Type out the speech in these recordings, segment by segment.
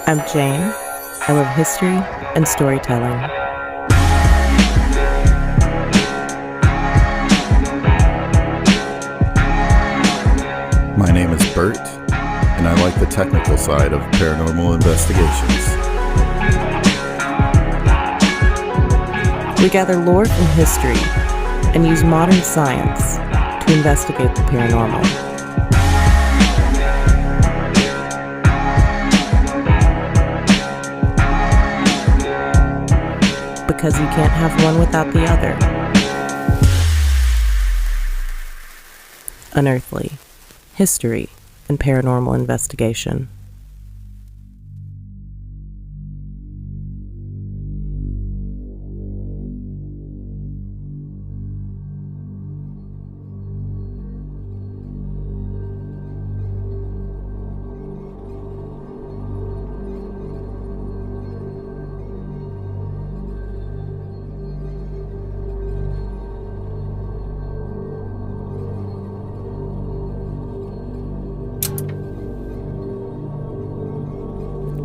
I'm Jane. I love history and storytelling. My name is Bert, and I like the technical side of paranormal investigations. We gather lore from history and use modern science to investigate the paranormal. Because you can't have one without the other. Unearthly, history, and paranormal investigation.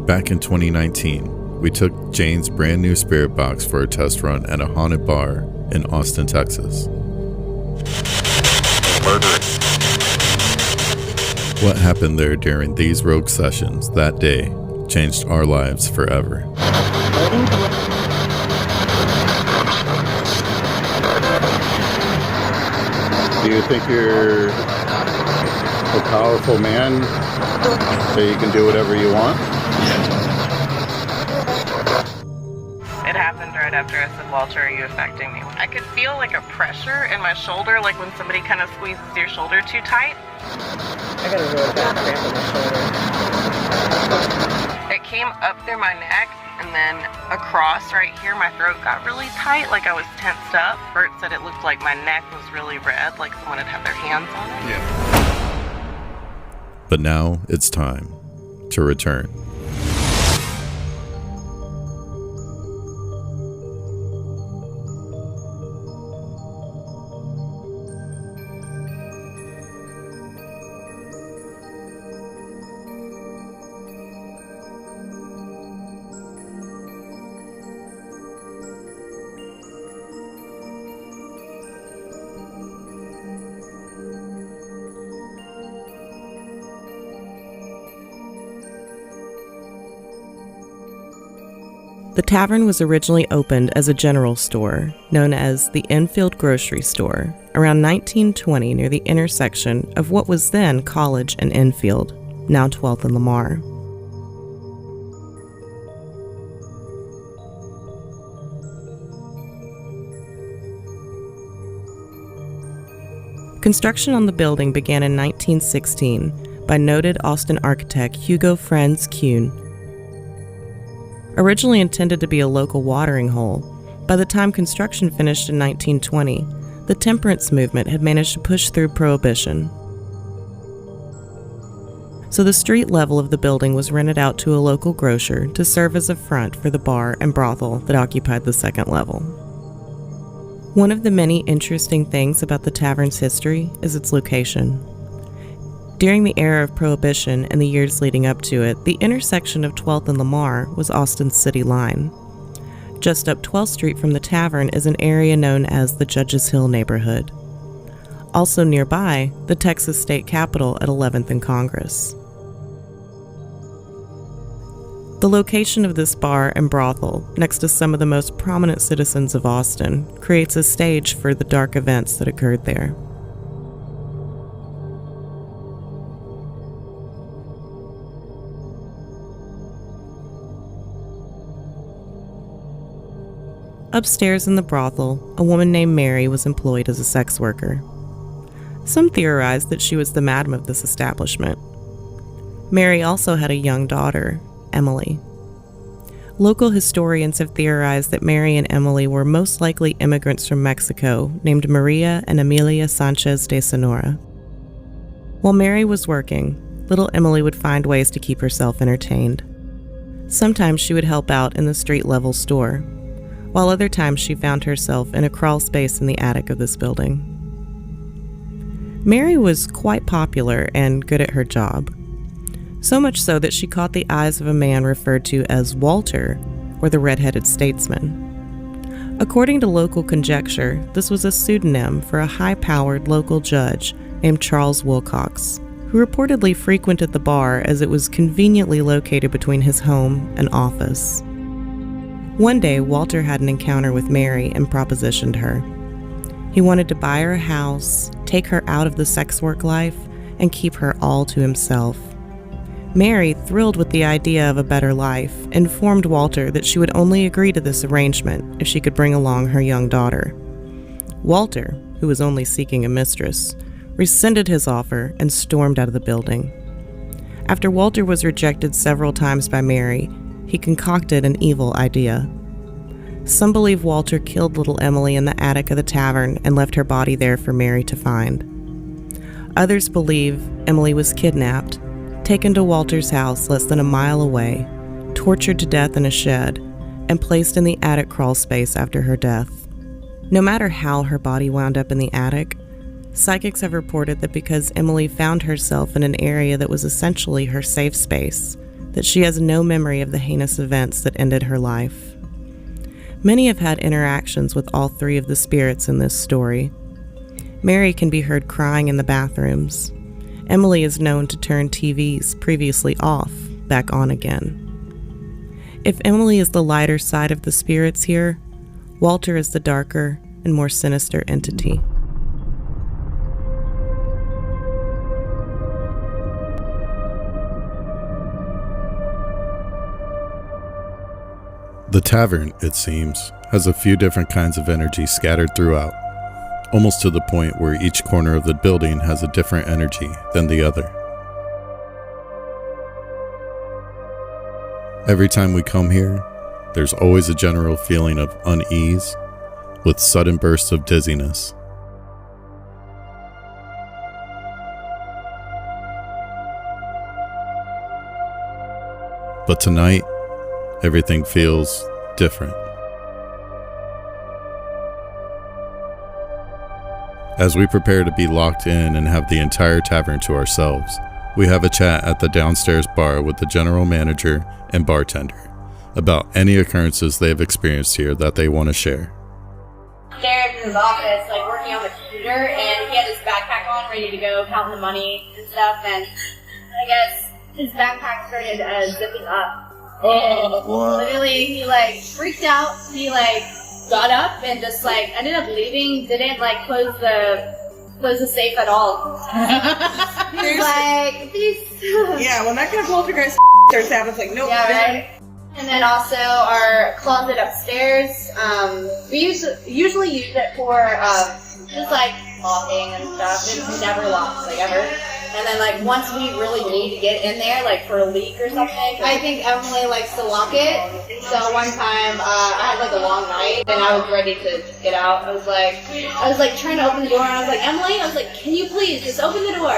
Back in 2019, we took Jane's brand new spirit box for a test run at a haunted bar in Austin, Texas. Murder. What happened there during these rogue sessions that day changed our lives forever. Do you think you're a powerful man that you can do whatever you want? It happened right after I said, Walter, are you affecting me? I could feel like a pressure in my shoulder, like when somebody kind of squeezes your shoulder too tight. I got a really bad cramp in my shoulder. It came up through my neck and then across right here, my throat got really tight, like I was tensed up. Bert said it looked like my neck was really red, like someone had had their hands on it. Yeah. But now it's time to return. The tavern was originally opened as a general store, known as the Enfield Grocery Store, around 1920 near the intersection of what was then College and Enfield, now 12th and Lamar. Construction on the building began in 1916 by noted Austin architect Hugo Franz Kuhn. Originally intended to be a local watering hole, by the time construction finished in 1920, the temperance movement had managed to push through Prohibition. So the street level of the building was rented out to a local grocer to serve as a front for the bar and brothel that occupied the second level. One of the many interesting things about the tavern's history is its location. During the era of Prohibition and the years leading up to it, the intersection of 12th and Lamar was Austin's city line. Just up 12th Street from the tavern is an area known as the Judges Hill neighborhood. Also nearby, the Texas State Capitol at 11th and Congress. The location of this bar and brothel, next to some of the most prominent citizens of Austin, creates a stage for the dark events that occurred there. Upstairs in the brothel, a woman named Mary was employed as a sex worker. Some theorized that she was the madam of this establishment. Mary also had a young daughter, Emily. Local historians have theorized that Mary and Emily were most likely immigrants from Mexico named Maria and Emilia Sanchez de Sonora. While Mary was working, little Emily would find ways to keep herself entertained. Sometimes she would help out in the street-level store, while other times she found herself in a crawl space in the attic of this building. Mary was quite popular and good at her job. So much so that she caught the eyes of a man referred to as Walter, or the red-headed statesman. According to local conjecture, this was a pseudonym for a high-powered local judge named Charles Wilcox, who reportedly frequented the bar as it was conveniently located between his home and office. One day, Walter had an encounter with Mary and propositioned her. He wanted to buy her a house, take her out of the sex work life, and keep her all to himself. Mary, thrilled with the idea of a better life, informed Walter that she would only agree to this arrangement if she could bring along her young daughter. Walter, who was only seeking a mistress, rescinded his offer and stormed out of the building. After Walter was rejected several times by Mary, he concocted an evil idea. Some believe Walter killed little Emily in the attic of the tavern and left her body there for Mary to find. Others believe Emily was kidnapped, taken to Walter's house less than a mile away, tortured to death in a shed, and placed in the attic crawl space after her death. No matter how her body wound up in the attic, psychics have reported that because Emily found herself in an area that was essentially her safe space, that she has no memory of the heinous events that ended her life. Many have had interactions with all three of the spirits in this story. Mary can be heard crying in the bathrooms. Emily is known to turn TVs previously off back on again. If Emily is the lighter side of the spirits here, Walter is the darker and more sinister entity. The tavern, it seems, has a few different kinds of energy scattered throughout, almost to the point where each corner of the building has a different energy than the other. Every time we come here, there's always a general feeling of unease with sudden bursts of dizziness. But tonight, everything feels different. As we prepare to be locked in and have the entire tavern to ourselves, we have a chat at the downstairs bar with the general manager and bartender about any occurrences they have experienced here that they want to share. Derek in his office, like working on the computer, and he had his backpack on, ready to go, counting the money and stuff, and I guess his backpack started zipping up. And literally, he like freaked out. He like got up and just like ended up leaving. Didn't like close the safe at all. He was like, peace. Yeah, when that kind of poltergeist starts happening, it's like, nope. Yeah, right. And then also our closet upstairs. We usually use it for just like locking and stuff. It's never locked, like ever. And then, like, once we really need to get in there, like, for a leak or something, I think Emily likes to lock it. So one time, I had, like, a long night, and I was ready to just get out. I was like, trying to open the door, and I was like, Emily, I was like, can you please just open the door?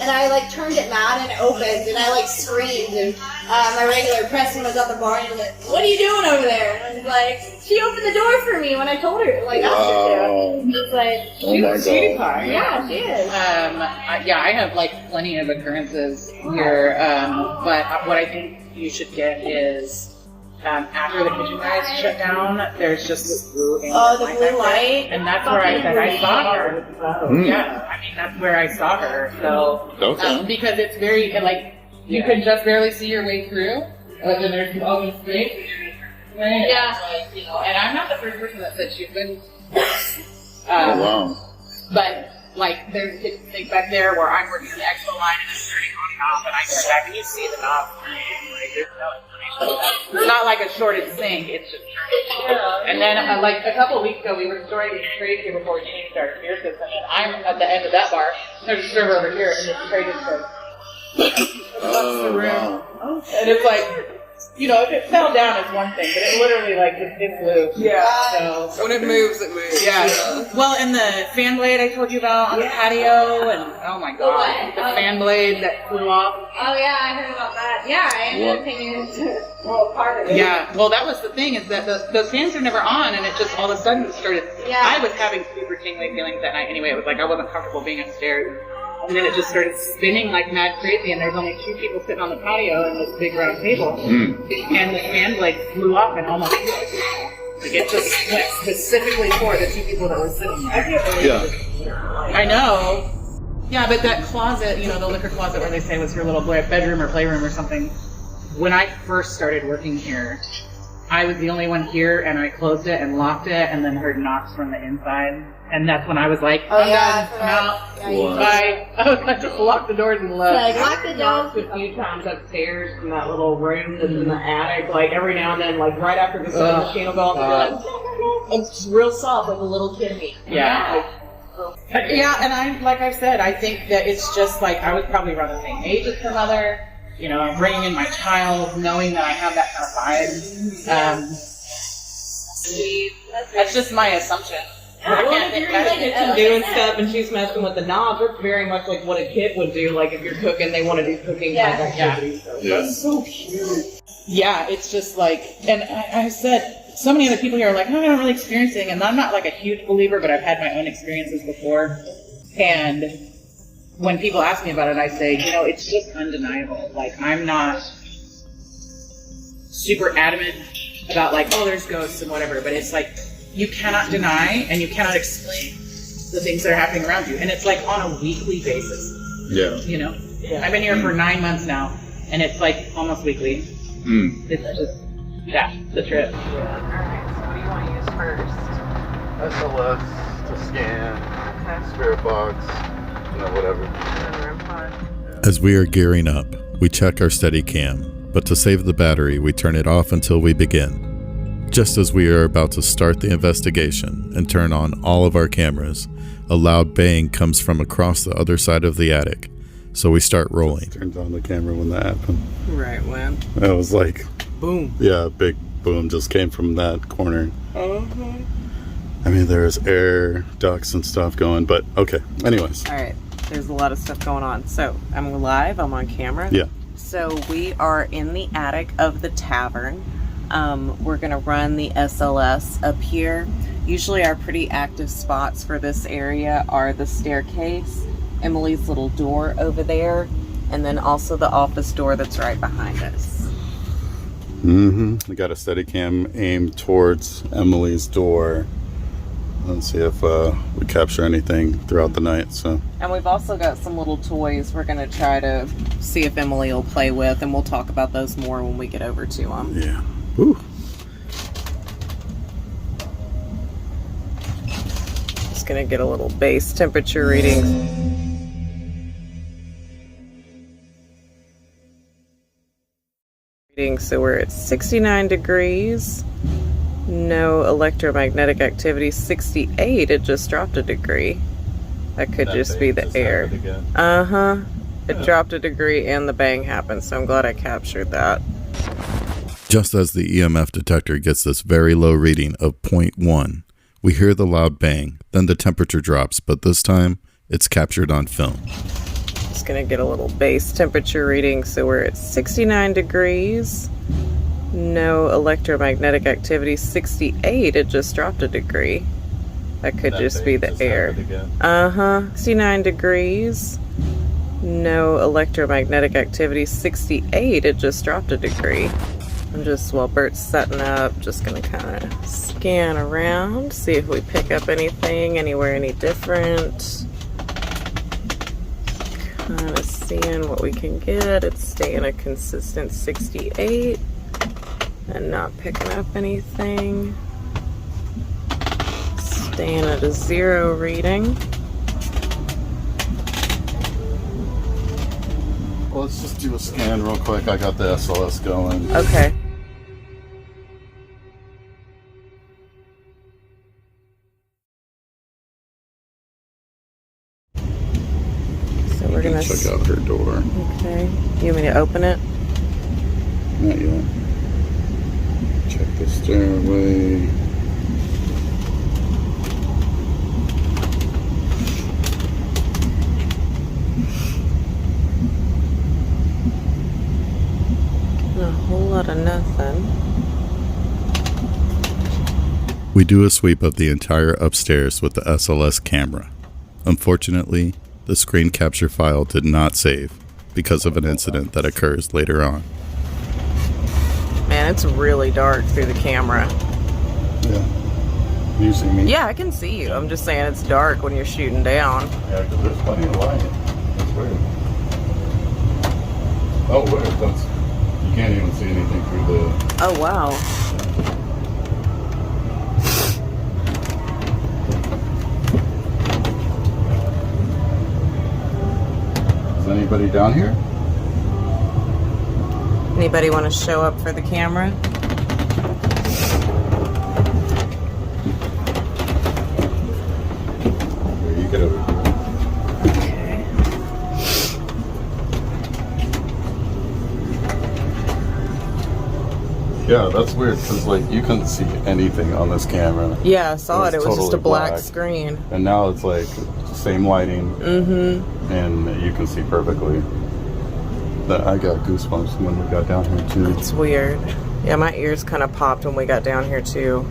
And I, like, turned it mad, and it opened, and I, like, screamed, and my regular Preston was at the bar, and he was like, what are you doing over there? And I was like, she opened the door for me when I told her, like, asked her to. He was like, She pie. yeah, she is. I have like plenty of occurrences here, but what I think you should get is after the kitchen lights shut down, there's just this blue blue light, and that's where I said I saw her. Yeah, I mean that's where I saw her. So because it's very like you can just barely see your way through, but then there's all these space. Yeah. Like, you know, and I'm not the first person that said she's been. Wow. But like there's a kitchen sink back there where I'm working the expo line and it's turning on and off, and I turn back and you see the knob. Like there's no information. It's not like a shorted sink. It's just turning. And then like a couple of weeks ago, we were storing these trays here before we changed our beer system, and I'm at the end of that bar. There's a server over here, and this tray just goes. Across the room, and it's like. You know, if it fell down, it's one thing, but it literally, like, it flew. Yeah. So When it moves, it moves. yeah. Well, and the fan blade I told you about on the patio, and oh my god, the fan blade that flew off. Oh yeah, I heard about that. Yeah, I ended up taking it well, part of it. Yeah, well, that was the thing, is that those fans are never on, and it just all of a sudden started. Yeah. I was having super tingly feelings that night anyway. It was like I wasn't comfortable being upstairs. And then it just started spinning like mad crazy, and there's only 2 people sitting on the patio and this big round table. And the fan blade flew off and almost killed us. Like it just went specifically for the 2 people that were sitting there. Yeah. I know. Yeah, but that closet, you know, the liquor closet where they say was her little bedroom or playroom or something, when I first started working here, I was the only one here, and I closed it and locked it, and then heard knocks from the inside. And that's when I was like, Oh, I'm yeah, done, I'm out, Wow. bye. I just locked the doors and left. Like, lock the Knocked doors. a few times upstairs from that little room that's in the attic, like every now and then, like right after the sewing machine will go on, and it's real soft, like a little kidney. Yeah. Yeah, and like I said, I think that it's just like, I was probably around the same age as her mother. You know, I'm bringing in my child, knowing that I have that kind of vibe. That's just my assumption. Well, if you're in the kitchen doing stuff and she's messing with the knobs, it's very much like what a kid would do. Like if you're cooking, they want to do cooking kind of activities. So Yeah. so cute. Yeah, it's just like, and I said, so many other people here are like, oh, I don't really experience anything, and I'm not like a huge believer, but I've had my own experiences before, and when people ask me about it, I say, you know, it's just undeniable. Like, I'm not super adamant about like, oh, there's ghosts and whatever, but it's like, you cannot deny and you cannot explain the things that are happening around you, and it's like on a weekly basis, Yeah. you know? I've been here for 9 months now, and it's like almost weekly. It's just, yeah, the trip. Alright, so what do you want to use first? SLS to scan, Okay. spirit box, you know, whatever. Another pod. As we are gearing up, we check our Steadicam, but to save the battery, we turn it off until we begin. Just as we are about to start the investigation and turn on all of our cameras, a loud bang comes from across the other side of the attic, so we start rolling. Turned on the camera when that happened. Right, when? It was like, Boom. yeah, a big boom just came from that corner. Uh-huh. I mean, there's air ducts and stuff going, but okay. Anyways, Alright, there's a lot of stuff going on. So, I'm live, I'm on camera. yeah. So, we are in the attic of the tavern. We're going to run the SLS up here. Usually our pretty active spots for this area are the staircase, Emily's little door over there, and then also the office door that's right behind us. We got a Steadicam aimed towards Emily's door. Let's see if we capture anything throughout the night. So And we've also got some little toys we're going to try to see if Emily will play with, and we'll talk about those more when we get over to them. yeah. Woo. Just going to get a little base temperature reading. So we're at 69 degrees. No electromagnetic activity. 68. It just dropped a degree. That could just be the air. Uh-huh. It dropped a degree and the bang happened, so I'm glad I captured that. Just as the EMF detector gets this very low reading of 0.1, we hear the loud bang, then the temperature drops, but this time it's captured on film. Just gonna get a little base temperature reading. So we're at 69 degrees. No electromagnetic activity. 68. It just dropped a degree. That could just be the air. Uh-huh. 69 degrees. No electromagnetic activity. 68. It just dropped a degree. I'm just, while Bert's setting up, just gonna kind of scan around, see if we pick up anything, anywhere any different. Kind of seeing what we can get. It's staying a consistent 68 and not picking up anything. Staying at a 0 reading. Well, let's just do a scan real quick. I got the SLS going. Okay. So we're gonna check out her door. Okay. You want me to open it? Not yet. Check the stairway. A whole lot of nothing. We do a sweep of the entire upstairs with the SLS camera. Unfortunately, the screen capture file did not save because of an incident that occurs later on. Man, it's really dark through the camera. Yeah. Can you see me? Yeah, I can see you. I'm just saying it's dark when you're shooting down. Yeah, because there's plenty of light. That's weird. Oh, weird. You can't even see anything through the... Oh, wow. Is anybody down here? Anybody want to show up for the camera? Here, you get over here. Okay. Yeah, that's weird because like you couldn't see anything on this camera, Yeah, I saw it. It was just a totally black black. screen. and now it's like same lighting, Mm-hmm. and you can see perfectly. That I got goosebumps when we got down here too. It's weird. Yeah, my ears kind of popped when we got down here too.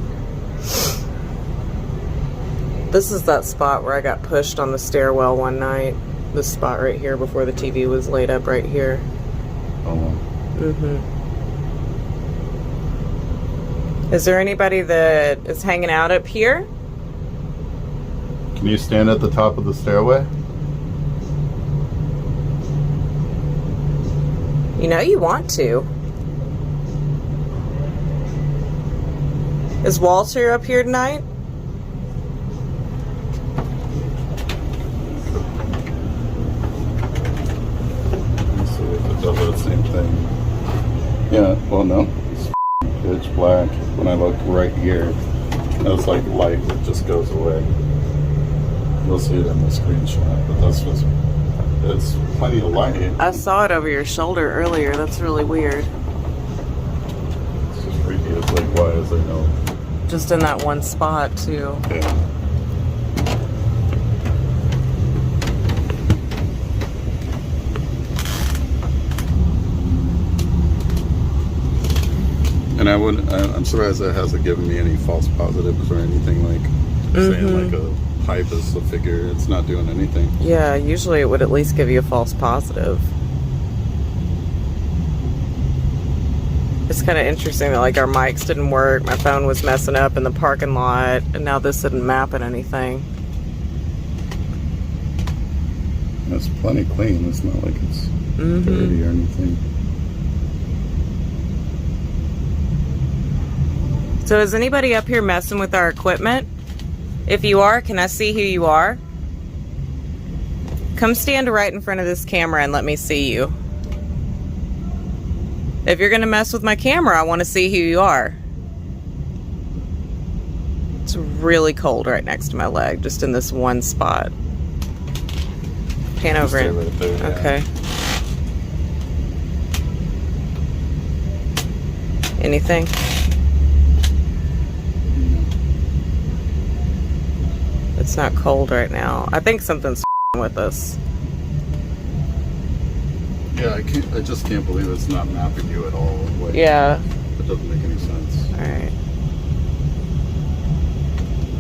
This is that spot where I got pushed on the stairwell one night. This spot right here before the TV was laid up right here. Oh, Mm-hmm. Is there anybody that is hanging out up here? can you stand at the top of the stairway? You know you want to. Is Walter up here tonight? Let's see if it does that same thing. Yeah, well, no. It's pitch black. When I look right here, that's like light that just goes away. You'll see it in the screenshot, but that's just, it's plenty of light. I saw it over your shoulder earlier. That's really weird. It's just freaky. It's like, why is there no... Just in that one spot, too. Yeah. And I'm surprised that hasn't given me any false positives or anything like saying like a pipe is a figure. It's not doing anything. Yeah, usually it would at least give you a false positive. It's kind of interesting that like our mics didn't work, my phone was messing up in the parking lot, and now this isn't mapping anything. It's plenty clean. It's not like it's dirty or anything. So is anybody up here messing with our equipment? If you are, can I see who you are? Come stand right in front of this camera and let me see you. If you're gonna mess with my camera, I want to see who you are. It's really cold right next to my leg, just in this one spot. Pan over Stay it. right there, yeah. Okay. Anything? It's not cold right now. I think something's with us. Yeah, I just can't believe it's not mapping you at all. Like, Yeah. it doesn't make any sense. Alright.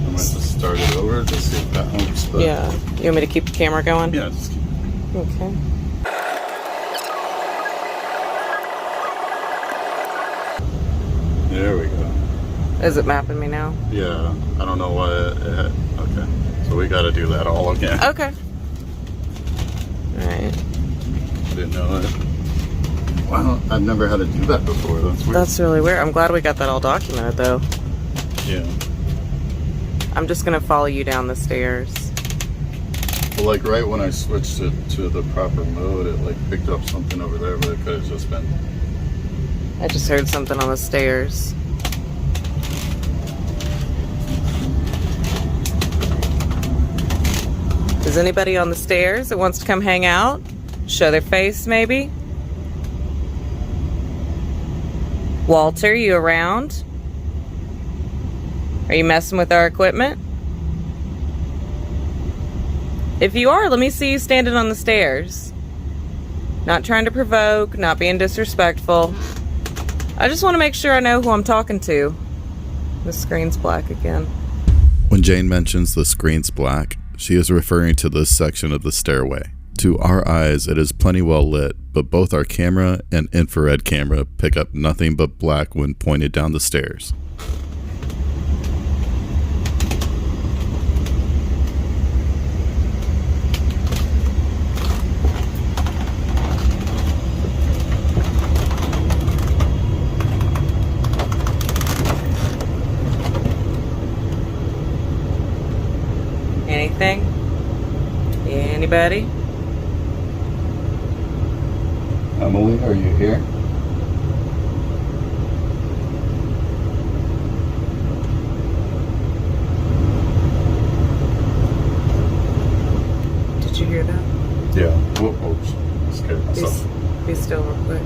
I might just start it over to see if that helps. But Yeah. You want me to keep the camera going? Yeah, just keep it. Okay. There we go. Is it mapping me now? Yeah, I don't know why okay. So we got to do that all again. Okay. Alright. Didn't know that. Wow, I've never had to do that before. That's weird. That's really weird. I'm glad we got that all documented though. Yeah. I'm just gonna follow you down the stairs. Well, like right when I switched it to the proper mode, it like picked up something over there, but it could have just been. I just heard something on the stairs. Is anybody on the stairs that wants to come hang out? Show their face, maybe? Walter, you around? Are you messing with our equipment? If you are, let me see you standing on the stairs. Not trying to provoke, not being disrespectful. I just want to make sure I know who I'm talking to. The screen's black again. When Jane mentions the screen's black, She is referring to this section of the stairway. To our eyes, it is plenty well lit, but both our camera and infrared camera pick up nothing but black when pointed down the stairs. Anything? Anybody? Emily, are you here? Did you hear that? Yeah. Whoops. I scared myself. Be still real quick.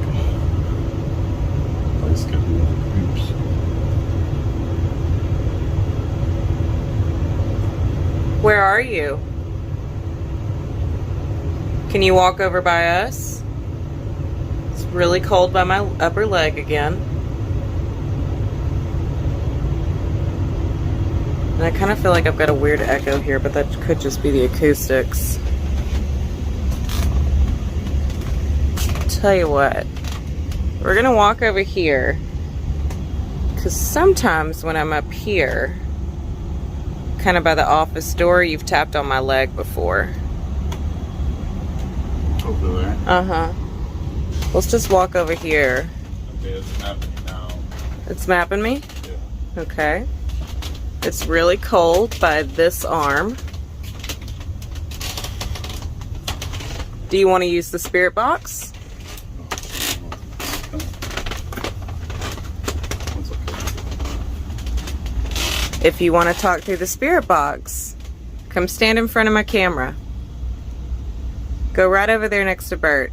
Please give me the creeps. Where are you? Can you walk over by us? It's really cold by my upper leg again. And I kind of feel like I've got a weird echo here, but that could just be the acoustics. Tell you what, we're gonna walk over here, because sometimes when I'm up here, kind of by the office door, you've tapped on my leg before. Over there. Uh-huh. Let's just walk over here. Okay, it's mapping now. It's mapping me? Yeah. Okay. It's really cold by this arm. Do you want to use the spirit box? That's okay. If you want to talk through the spirit box, come stand in front of my camera. Go right over there next to Bert.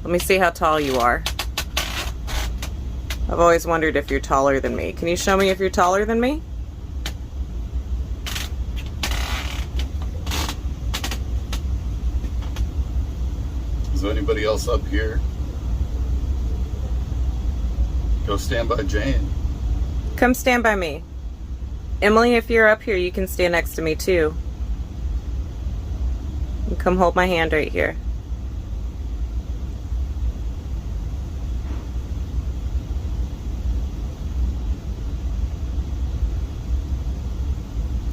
Let me see how tall you are. I've always wondered if you're taller than me. Can you show me if you're taller than me? Is there anybody else up here? Go stand by Jane. Come stand by me. Emily, if you're up here, you can stand next to me too. And come hold my hand right here.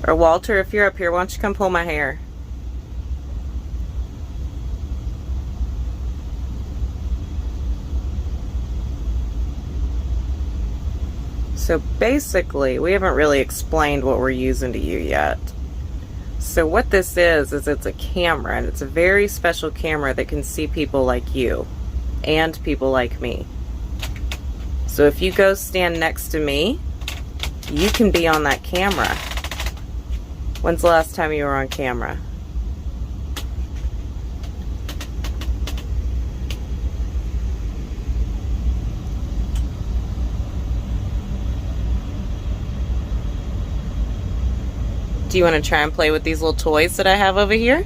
Or Walter, if you're up here, why don't you come pull my hair? So basically, we haven't really explained what we're using to you yet. So what this is it's a camera, and it's a very special camera that can see people like you and people like me. So if you go stand next to me, you can be on that camera. When's the last time you were on camera? Do you want to try and play with these little toys that I have over here?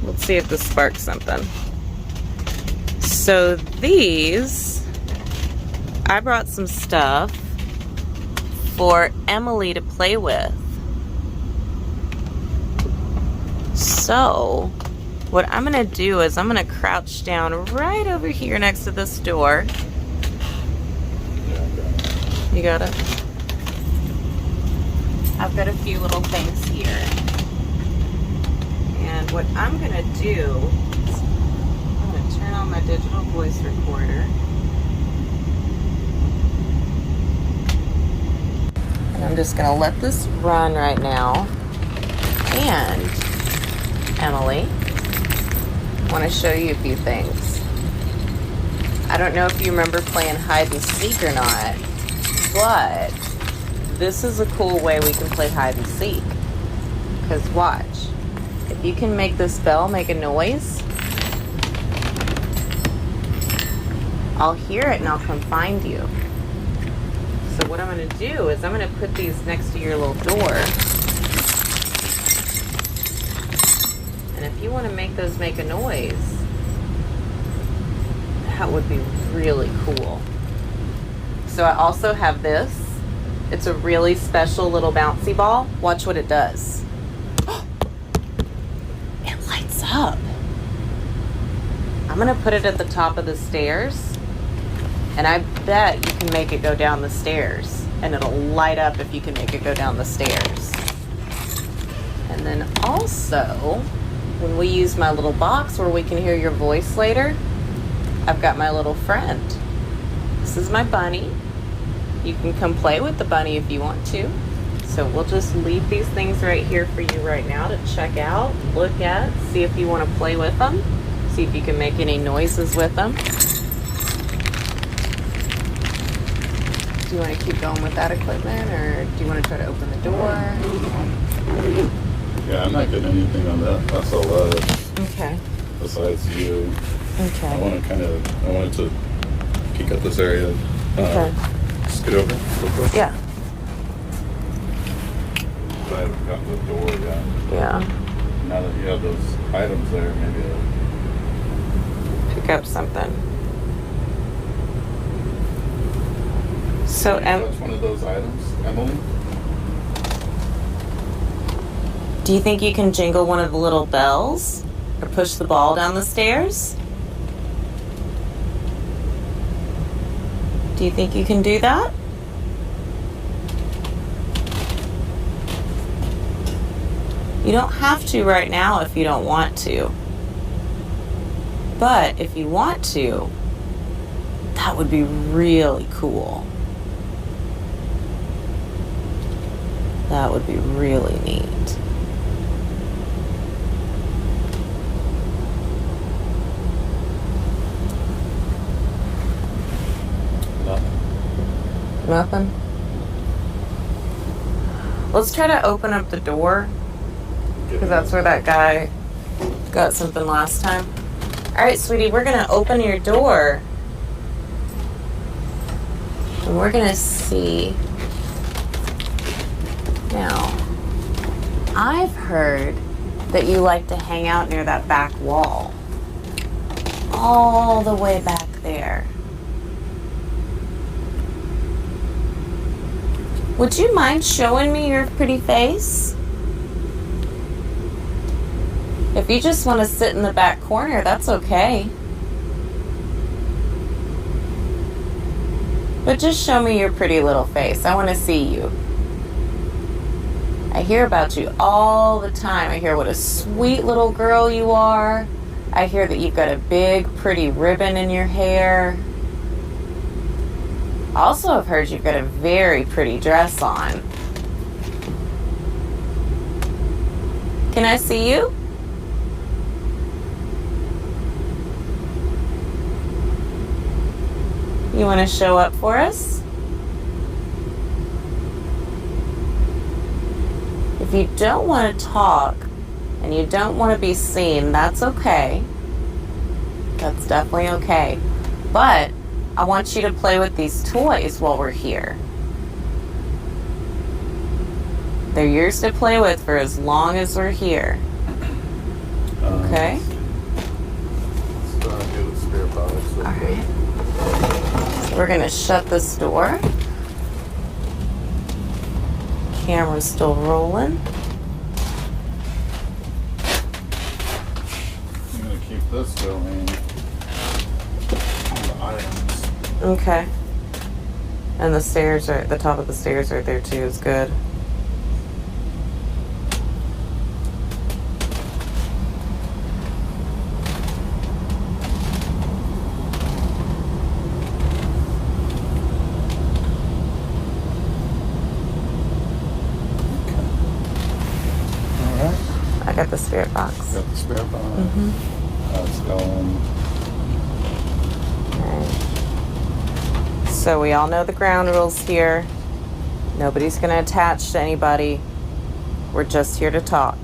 Let's see if this sparks something. So these, I brought some stuff for Emily to play with. So what I'm gonna do is I'm gonna crouch down right over here next to this door. You got it? I've got a few little things here. And what I'm gonna do is I'm gonna turn on my digital voice recorder. And I'm just gonna let this run right now. And Emily, I wanna show you a few things. I don't know if you remember playing hide and seek or not, but this is a cool way we can play hide and seek. Because watch, if you can make this bell make a noise, I'll hear it and I'll come find you. So what I'm going to do is I'm going to put these next to your little door. And if you want to make those make a noise, that would be really cool. So I also have this. It's a really special little bouncy ball. Watch what it does. up. I'm gonna put it at the top of the stairs, and I bet you can make it go down the stairs, and it'll light up if you can make it go down the stairs. And then also, when we use my little box where we can hear your voice later, I've got my little friend. This is my bunny. You can come play with the bunny if you want to. So we'll just leave these things right here for you right now to check out, look at, see if you want to play with them, see if you can make any noises with them. Do you want to keep going with that equipment, or do you want to try to open the door? Yeah, I'm not getting anything on that. That's all Okay. besides you. I Okay. want to peek at this area. Okay. Scoot over real quick. Yeah. I haven't gotten the door yet. Yeah. Now that you have those items there, maybe Pick up something. So, touch one of those items, Emily. do you think you can jingle one of the little bells? Or push the ball down the stairs? Do you think you can do that? You don't have to right now if you don't want to. But if you want to, that would be really cool. That would be really neat. Nothing? Let's try to open up the door, because that's where that guy got something last time. All right, sweetie, we're going to open your door. And we're going to see. Now, I've heard that you like to hang out near that back wall. All the way back there. Would you mind showing me your pretty face? If you just want to sit in the back corner, that's okay. But just show me your pretty little face. I want to see you. I hear about you all the time. I hear what a sweet little girl you are. I hear that you've got a big, pretty ribbon in your hair. Also, I've heard you've got a very pretty dress on. Can I see you? You want to show up for us? If you don't want to talk and you don't want to be seen, that's okay. That's definitely okay. But I want you to play with these toys while we're here. They're yours to play with for as long as we're here. Okay? Let's do the spirit box. All right. So we're going to shut this door. Camera's still rolling. I'm going to keep this going. The items. Okay. And the stairs are, the top of the stairs right there too is good. Alright. I got the spirit box. Got the spirit box. Mm-hmm. That's going. So we all know the ground rules here. Nobody's going to attach to anybody. We're just here to talk.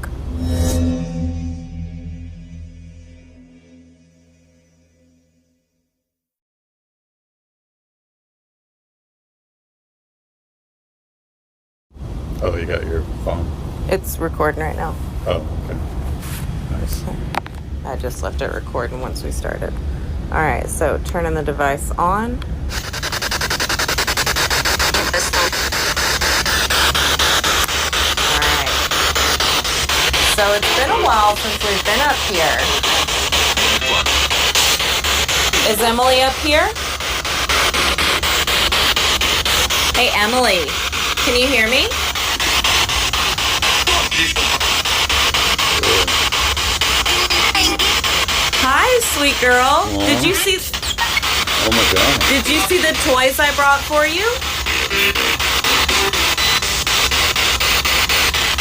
Oh, you got your phone? It's recording right now. Oh, okay. Nice. I just left it recording once we started. All right, so turning the device on. So it's been a while since we've been up here. Is Emily up here? Hey, Emily, can you hear me? Hi, sweet girl. Did you see... Oh my god. Did you see the toys I brought for you?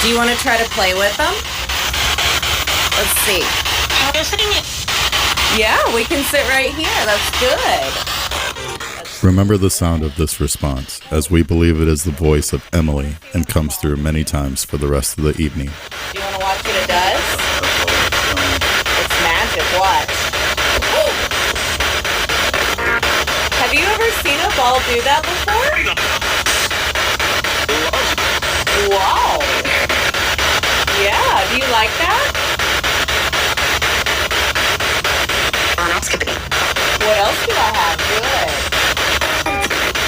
Do you want to try to play with them? Let's see. Yeah, we can sit right here. That's good. Remember the sound of this response, as we believe it is the voice of Emily and comes through many times for the rest of the evening. Do you want to watch what it does? It's magic. Watch. Have you ever seen a ball do that before? Wow. Yeah, do you like that? What else do I have? Good.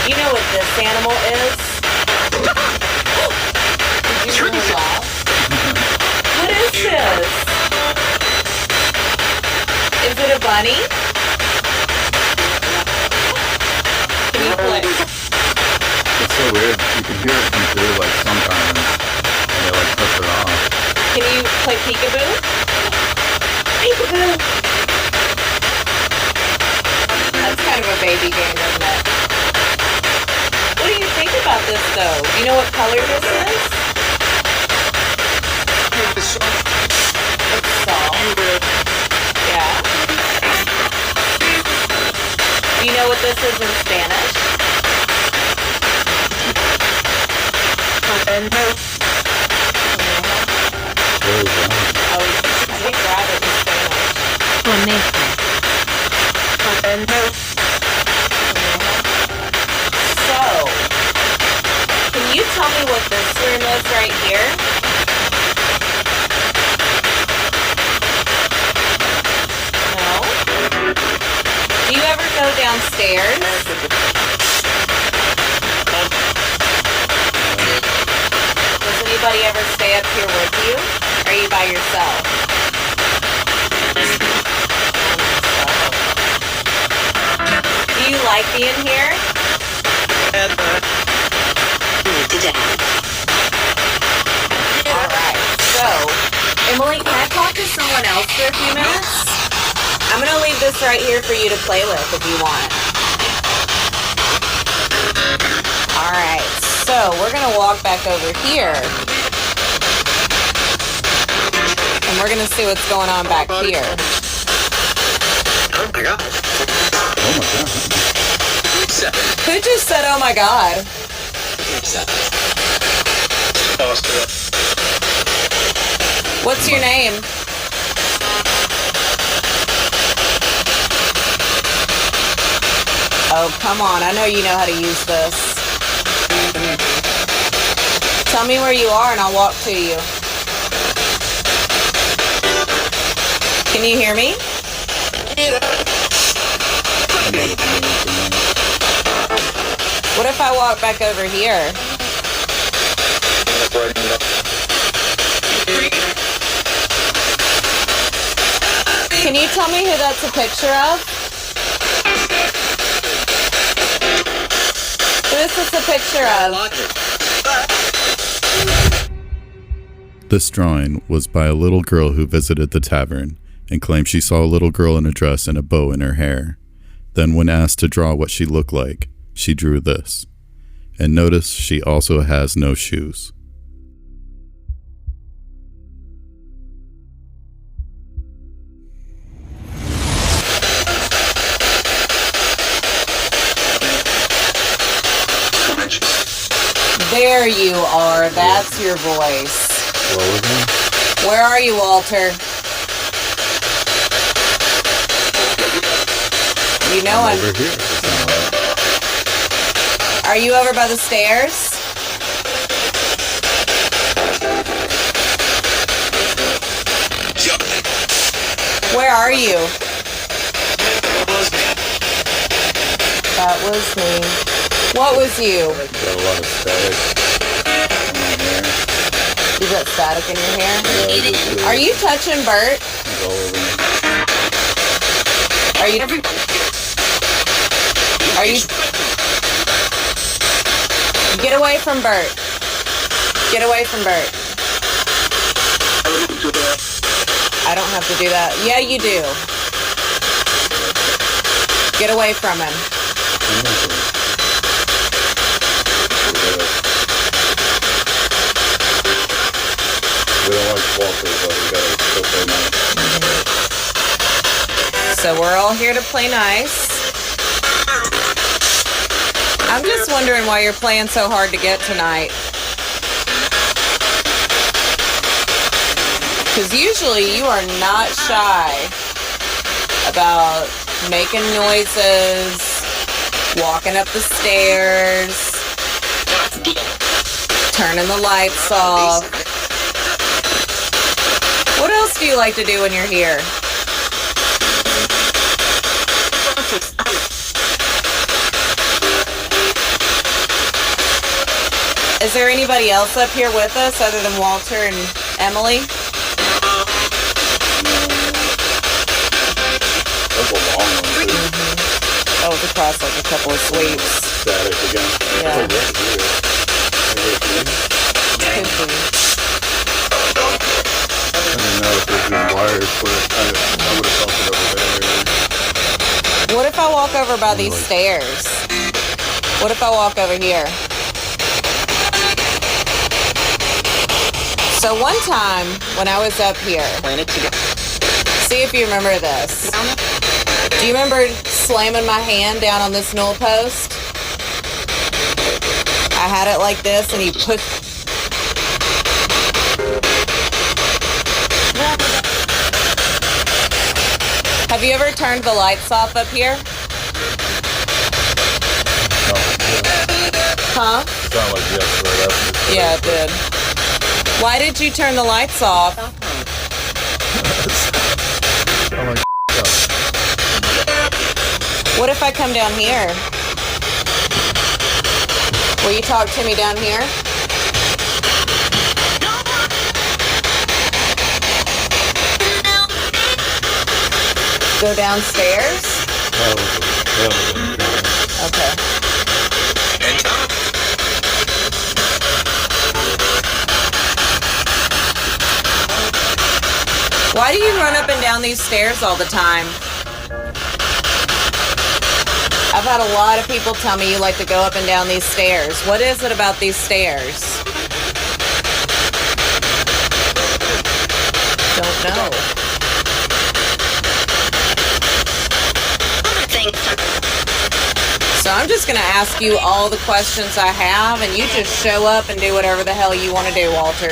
You know what this animal is? Did you really laugh? What is this? Is it a bunny? Can you play? It's so weird. You can hear it come through like sometimes, and they like push it off. Can you play peekaboo? Peekaboo! That's kind of a baby game, isn't it? What do you think about this, though? Do you know what color this is? It's soft. Yeah. Do you know what this is in Spanish? Oh, let me grab it in Spanish. So, can you tell me what this room is right here? No? Do you ever go downstairs? Does anybody ever stay up here with you? Or are you by yourself? Do you like being here? Alright, so, Emily, can I talk to someone else for a few minutes? I'm gonna leave this right here for you to play with if you want. Alright, so we're gonna walk back over here. And we're gonna see what's going on back here. Oh my god. Who just said, oh my god? What's your name? Oh, come on. I know you know how to use this. Tell me where you are and I'll walk to you. Can you hear me? What if I walk back over here? Can you tell me who that's a picture of? Who is this a picture of? This drawing was by a little girl who visited the tavern and claimed she saw a little girl in a dress and a bow in her hair. Then when asked to draw what she looked like, she drew this. And notice she also has no shoes. There you are. That's your voice. Where are you, Walter? You know I'm over here. Are you over by the stairs? Where are you? That was me. What was you? Got a lot of static in my hair. You got static in your hair? Yeah, I just feel Are you touching Bert? it's all over me. Are you? Get away from Bert. Get away from Bert. I don't have to do that. Yeah, you do. Get away from him. We don't like Walter, but we gotta still play nice. So we're all here to play nice. I'm just wondering why you're playing so hard to get tonight. Because usually you are not shy about making noises, walking up the stairs, turning the lights off. What else do you like to do when you're here? Is there anybody else up here with us other than Walter and Emily? That's a long one, too. Oh, it's across like a couple of sweeps. Static again. Yeah. Oh, right here. Could be. I didn't know if it was wires, but I would have felt it over there. What if I walk over by these stairs? What if I walk over here? So one time when I was up here, see if you remember this. Do you remember slamming my hand down on this newel post? I had it like this and you put... Have you ever turned the lights off up here? Huh? Sound like yes, right after. Yeah, it did. Why did you turn the lights off? Sound like What if I come down here? Will you talk to me down here? Go downstairs? Okay. Why do you run up and down these stairs all the time? I've had a lot of people tell me you like to go up and down these stairs. What is it about these stairs? Don't know. So I'm just going to ask you all the questions I have, and you just show up and do whatever the hell you want to do, Walter.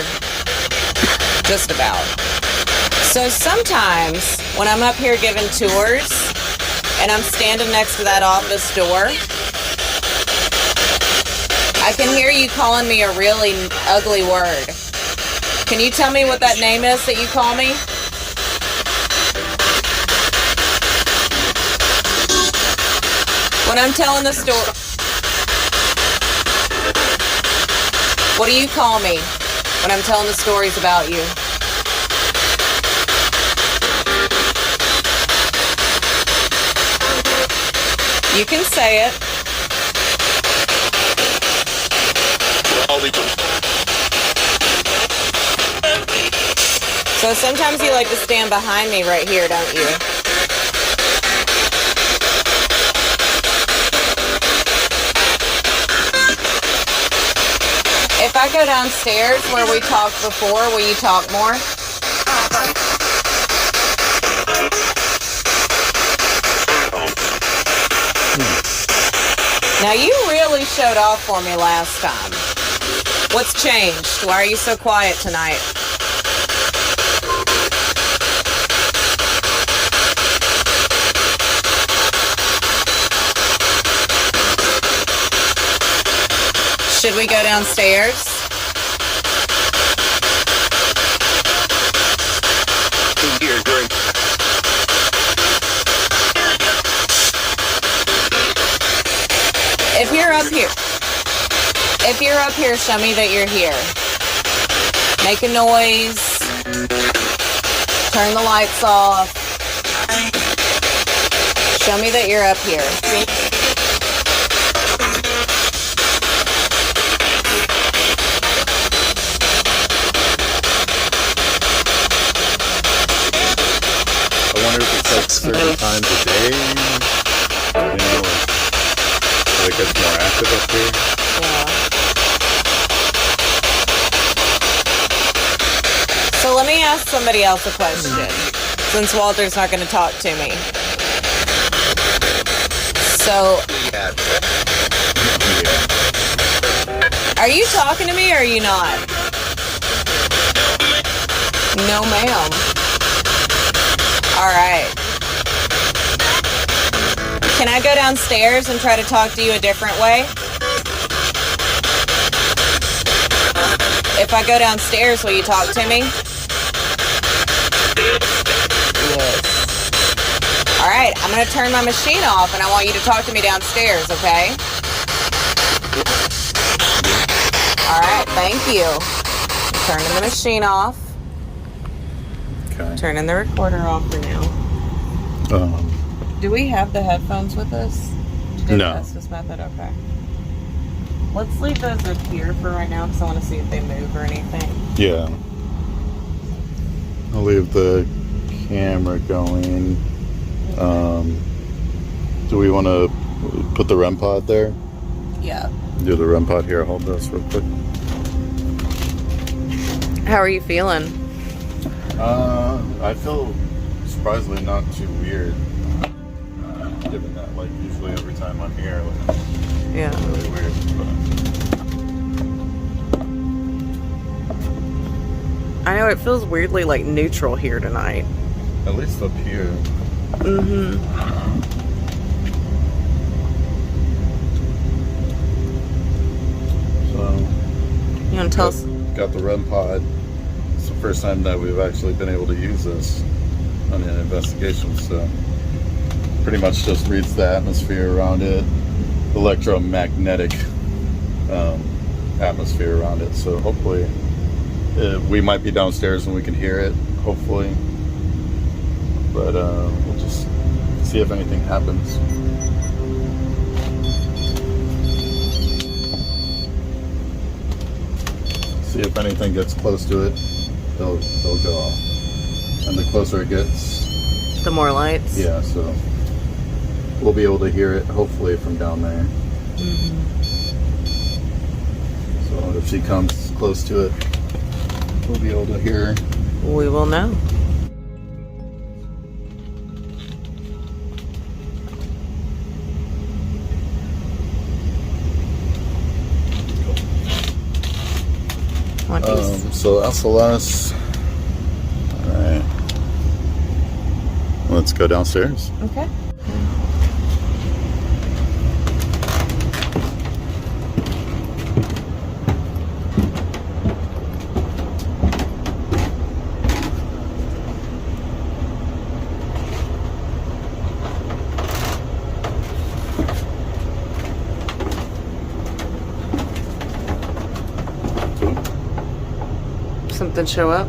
Just about. So sometimes when I'm up here giving tours and I'm standing next to that office door, I can hear you calling me a really ugly word. Can you tell me what that name is that you call me? When I'm telling the story, what do you call me when I'm telling the stories about you? You can say it. So sometimes you like to stand behind me right here, don't you? If I go downstairs where we talked before, will you talk more? Now you really showed off for me last time. What's changed? Why are you so quiet tonight? Should we go downstairs? If you're up here, show me that you're here. Make a noise. Turn the lights off. Show me that you're up here. I wonder if it's like certain times a day, you know, like it gets more active up here. Yeah. So let me ask somebody else a question, since Walter's not going to talk to me. So, are you talking to me or are you not? No, ma'am. All right. Can I go downstairs and try to talk to you a different way? If I go downstairs, will you talk to me? Yes. All right, I'm going to turn my machine off and I want you to talk to me downstairs, okay? All right, thank you. Turning the machine off. Okay. Turning the recorder off for now. Do we have the headphones with us? No. That's this method, okay. Let's leave those up here for right now because I want to see if they move or anything. Yeah. I'll leave the camera going. Do we want to put the REM pod there? Yeah. Do the REM pod here. Hold this real quick. How are you feeling? I feel surprisingly not too weird. Given that, like, usually every time I'm here, like, Yeah. it's really weird. I know it feels weirdly like neutral here tonight. But at least up here. Mm-hmm. So, You want to tell us? got the REM pod. It's the first time that we've actually been able to use this on an investigation. So, pretty much just reads the atmosphere around it, electromagnetic atmosphere around it. So, hopefully, we might be downstairs and we can hear it. Hopefully, but we'll just see if anything happens. See if anything gets close to it, they'll go off. And the closer it gets, The more lights? yeah, so we'll be able to hear it hopefully from down there. So if she comes close to it, we'll be able to hear her. We will know. What do you So SLS, all right, let's go downstairs. Okay. Something show up?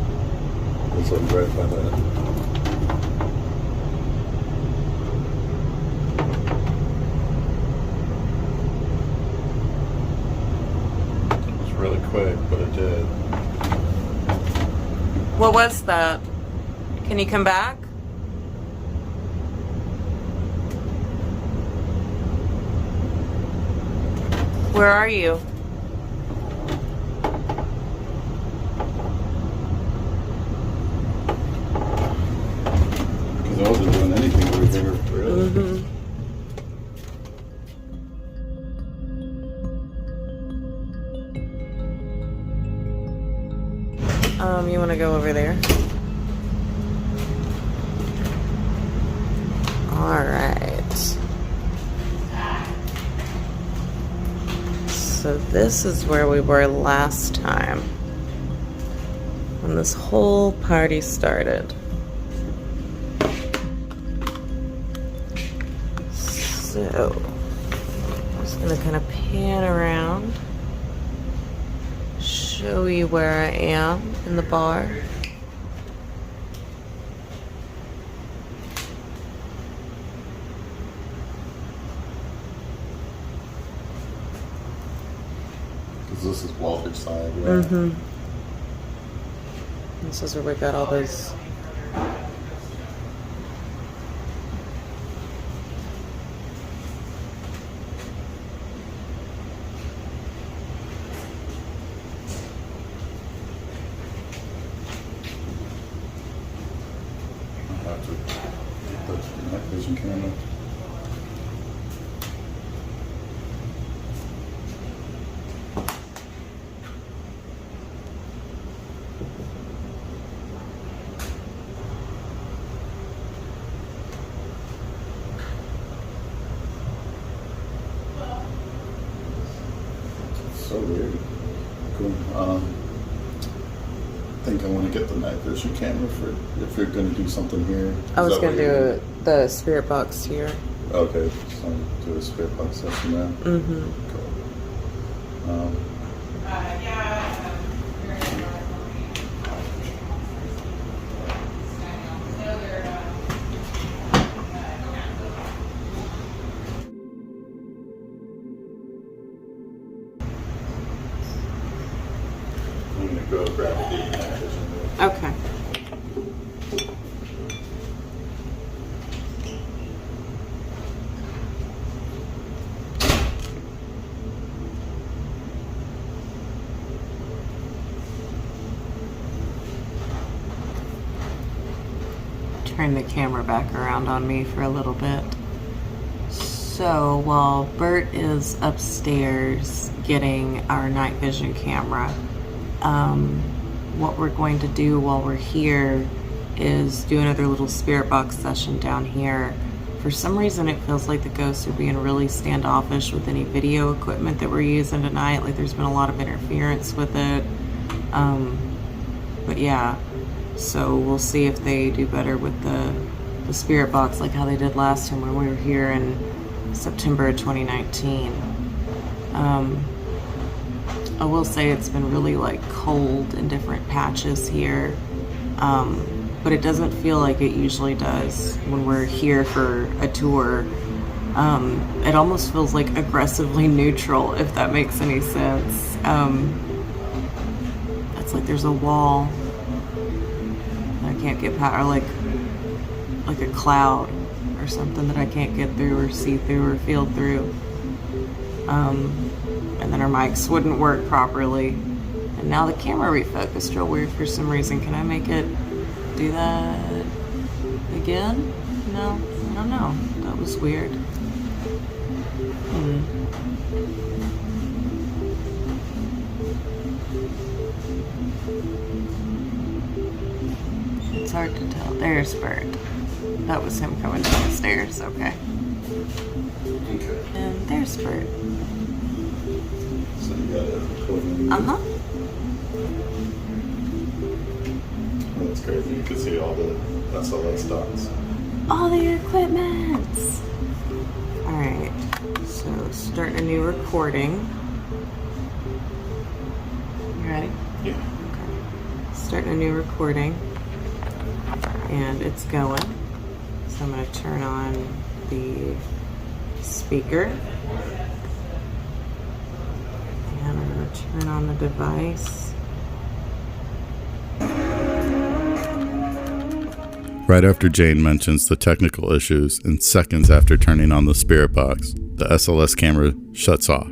There's something right by that. It was really quick, but it did. What was that? Can you come back? Where are you? Because I wasn't doing anything over there, really. Mm-hmm. You want to go over there? All right. So this is where we were last time, when this whole party started. So, I'm just gonna kind of pan around, show you where I am in the bar. Because this is Walter's side, right? Mm-hmm. This is where we got all those. I'll have to touch the night vision camera. So weird. Cool. I think I want to get the night vision camera for if you're going to do something here. I was Is that gonna what you're do the spirit box here. Okay, so do a spirit box session now. Mm-hmm. Cool. I'm gonna go grab the night vision. Okay. Turn the camera back around on me for a little bit. So while Bert is upstairs getting our night vision camera, what we're going to do while we're here is do another little spirit box session down here. For some reason it feels like the ghosts are being really standoffish with any video equipment that we're using tonight. Like there's been a lot of interference with it. But yeah, so we'll see if they do better with the spirit box like how they did last time when we were here in September of 2019. I will say it's been really like cold in different patches here, but it doesn't feel like it usually does when we're here for a tour. It almost feels like aggressively neutral, if that makes any sense. It's like there's a wall that I can't get past, or like a cloud or something that I can't get through or see through or feel through. And then our mics wouldn't work properly. And now the camera refocused real weird for some reason. Can I make it do that again? No, I don't know. That was weird. It's hard to tell. There's Bert. That was him coming down the stairs. Okay. Okay. And there's Bert. So you got it. Uh-huh. That's crazy. You can see all the SLS dots. All the equipments. Alright, so starting a new recording. You ready? Yeah. Okay. Starting a new recording. And it's going. So I'm going to turn on the speaker. And I'm going to turn on the device. Right after Jane mentions the technical issues and seconds after turning on the spirit box, the SLS camera shuts off.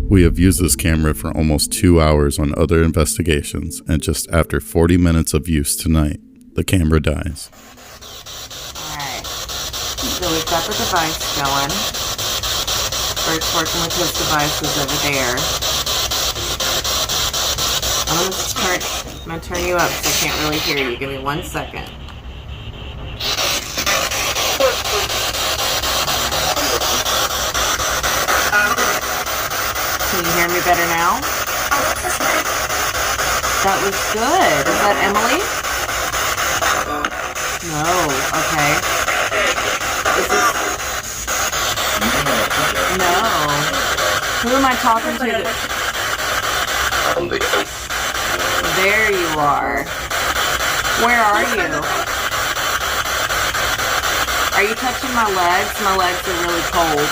We have used this camera for almost 2 hours on other investigations, and just after 40 minutes of use tonight, the camera dies. Alright, so we've got the device going. Bert's working with his devices over there. I'm gonna turn you up so I can't really hear you. Give me 1 second. Can you hear me better now? That was good. Is that Emily? No. Okay. Is this... No. Who am I talking to? There you are. Where are you? Are you touching my legs? My legs are really cold.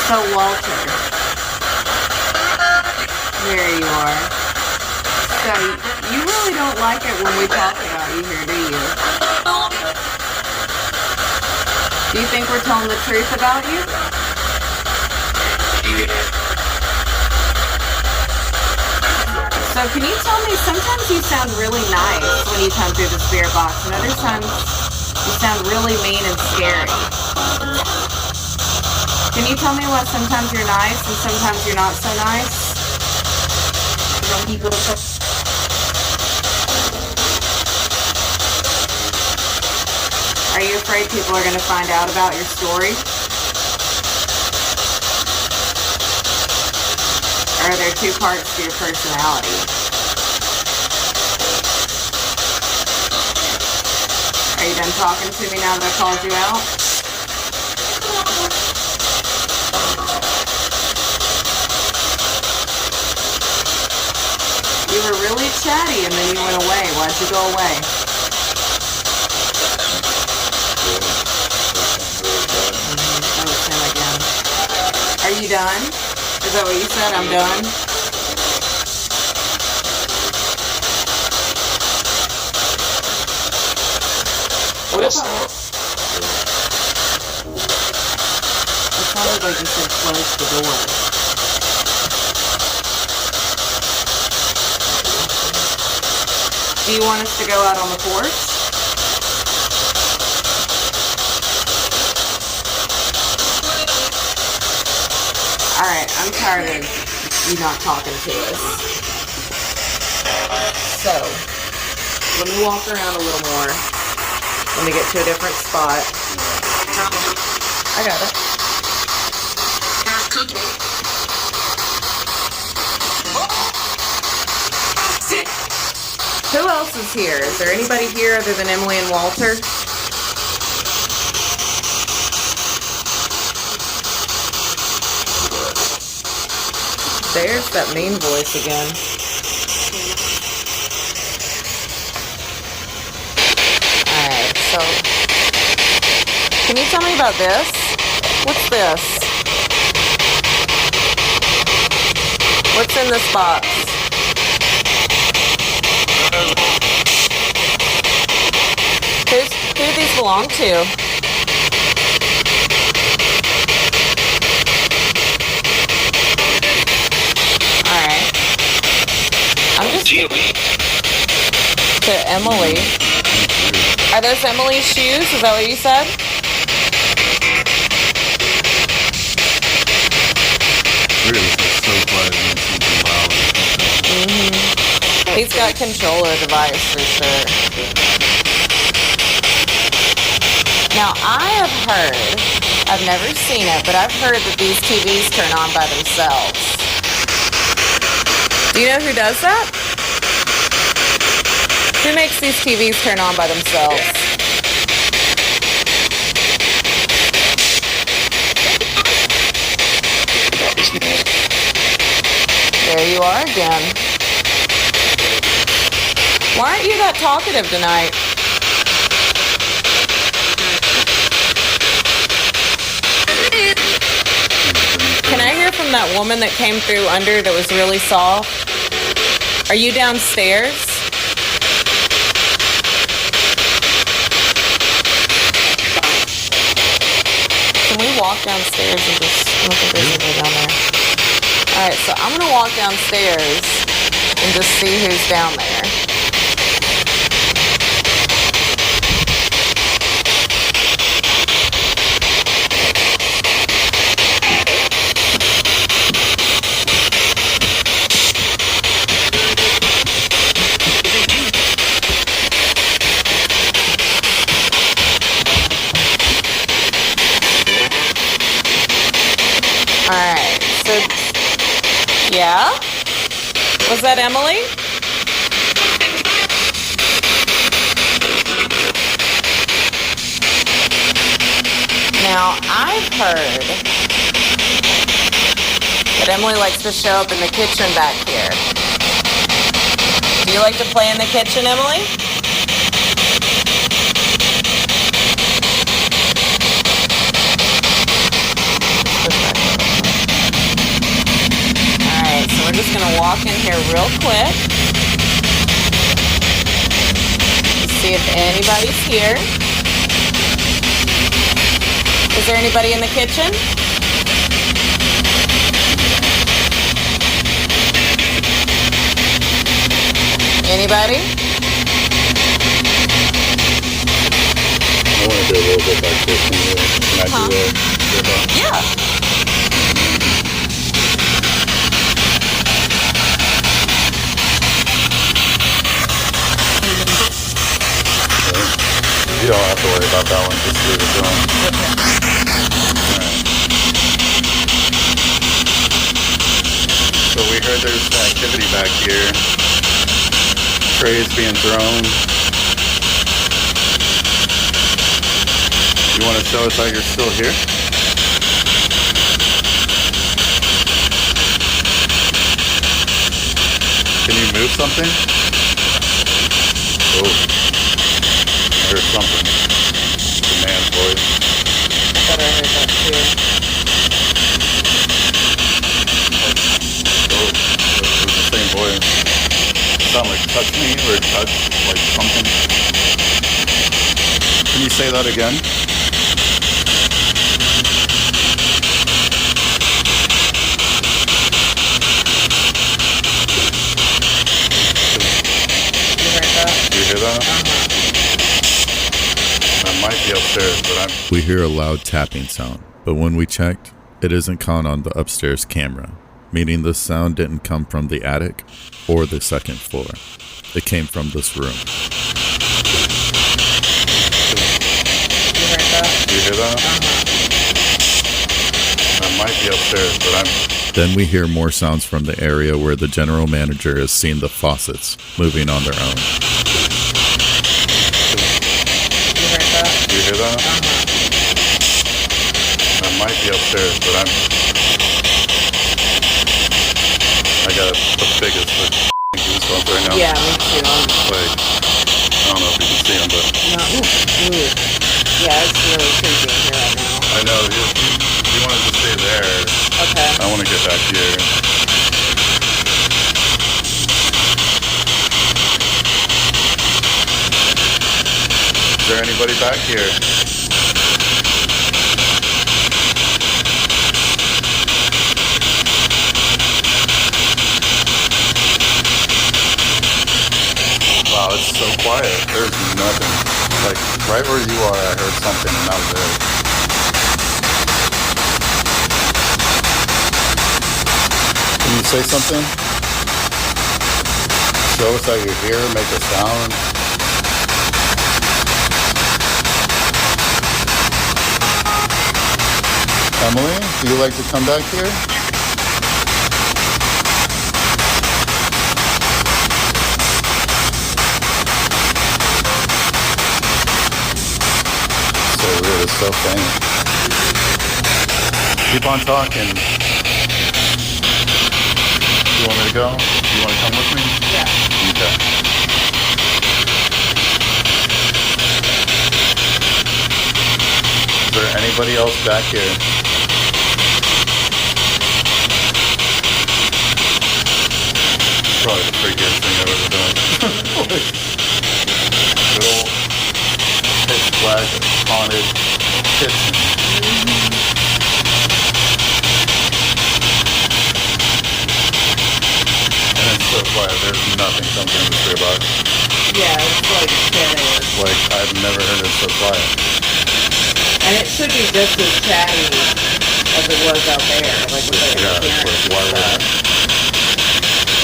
So Walter, there you are. So you really don't like it when we talk about you here, do you? Do you think we're telling the truth about you? So can you tell me, sometimes you sound really nice when you come through the spirit box, and other times you sound really mean and scary. Can you tell me why sometimes you're nice and sometimes you're not so nice? Are you afraid people are going to find out about your story? Or are there two parts to your personality? Are you done talking to me now that I called you out? You were really chatty and then you went away. Why'd you go away? Oh, it's him again. Are you done? Is that what you said? I'm done? What if it sounded like you said close the door. Do you want us to go out on the porch? Alright, I'm tired of you not talking to us. So, let me walk around a little more. Let me get to a different spot. I got it. Who else is here? Is there anybody here other than Emily and Walter? There's that mean voice again. Alright, so can you tell me about this? What's this? What's in this box? Who do these belong to? Alright. I'm just... To Emily. Are those Emily's shoes? Is that what you said? He's got control of the device for sure. Now, I have heard, I've never seen it, but I've heard that these TVs turn on by themselves. Do you know who does that? Who makes these TVs turn on by themselves? There you are again. Why aren't you that talkative tonight? Can I hear from that woman that came through under that was really soft? Are you downstairs? Can we walk downstairs and just look at this and go down there? Alright, so I'm gonna walk downstairs and just see who's down there. Alright, so, yeah? Was that Emily? Now, I've heard that Emily likes to show up in the kitchen back here. Do you like to play in the kitchen, Emily? Alright, so we're just gonna walk in here real quick. See if anybody's here. Is there anybody in the kitchen? Anybody? I want to do a little bit like this in here. Can I do it? Yeah. You don't have to worry about that one, just leave it going. Alright. So we heard there's activity back here. Trays being thrown. You want to show us how you're still here? Can you move something? Oh. I heard something. The man's voice. I thought I heard that too. Oh, it was the same voice. It sounded like touch me or touch like something. Can you say that again? You heard that? Do you hear that? I might be upstairs, but We hear a loud tapping sound, but when we checked, it isn't caught on the upstairs camera, meaning the sound didn't come from the attic or the second floor. It came from this room. You heard that? Do you hear that? I might be upstairs, but Then we hear more sounds from the area where the general manager has seen the faucets moving on their own. Do you hear that? I might be upstairs, but I got the biggest goosebumps right now. Yeah, me too. Like, I don't know if you can see them, but Yeah, it's really creepy in here right now. I know you wanted to stay there. Okay. I want to get back here. Is there anybody back here? Wow, it's so quiet. There's nothing. Like, right where you are, I heard something, and that was it. Can you say something? Show us how you're here, make a sound. Emily, do you like to come back here? So weird, it's so faint. Keep on talking. You want me to go? You want to come with me? Yeah. Okay. Is there anybody else back here? Probably the freakiest thing I've ever done. Little pitch black haunted kitchen. And it's so quiet. There's nothing something in the spirit box. Yeah, it's like dead air. Like, I've never heard it so quiet. And it should be just as chatty as it was out there. Like with the Yeah, it's like, why would it?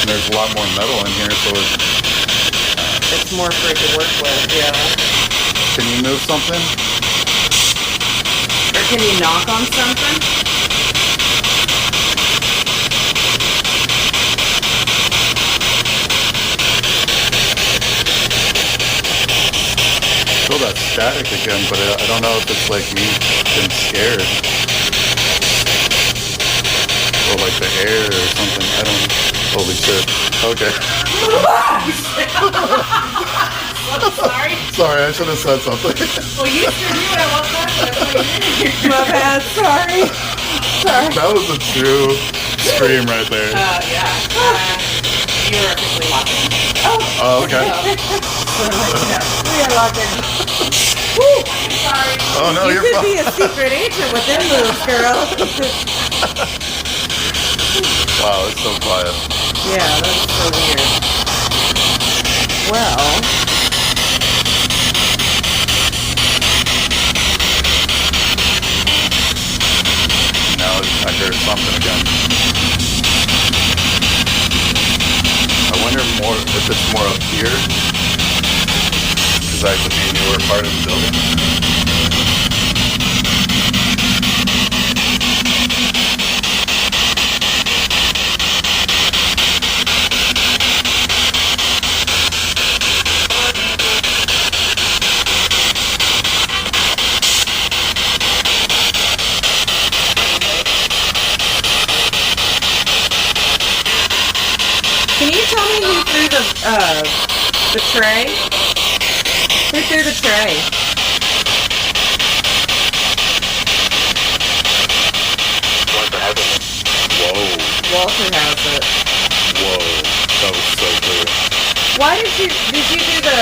And there's a lot more metal in here, so it's more for it to work with, yeah. can you move something? Or can you knock on something? Feel that static again, but I don't know if it's like me getting scared. or like the air or something. I don't know. Holy shit. Okay. Sorry. Sorry, I should have said something. Well, you sure knew I was not. My bad, sorry. That was a true scream right there. Yeah. You're officially walking. Oh, okay. We are walking. Woo! Sorry. Oh, no, You you're could fine. be a secret agent with them moves, girl. Wow, it's so quiet. Yeah, that's so weird. Well, Now I heard something again. I wonder more if it's more up here. Because that could be a newer part of the building. can you tell me who threw the tray? Who threw the tray? Whoa, Walter has it. whoa. That was so cool. Why did you do the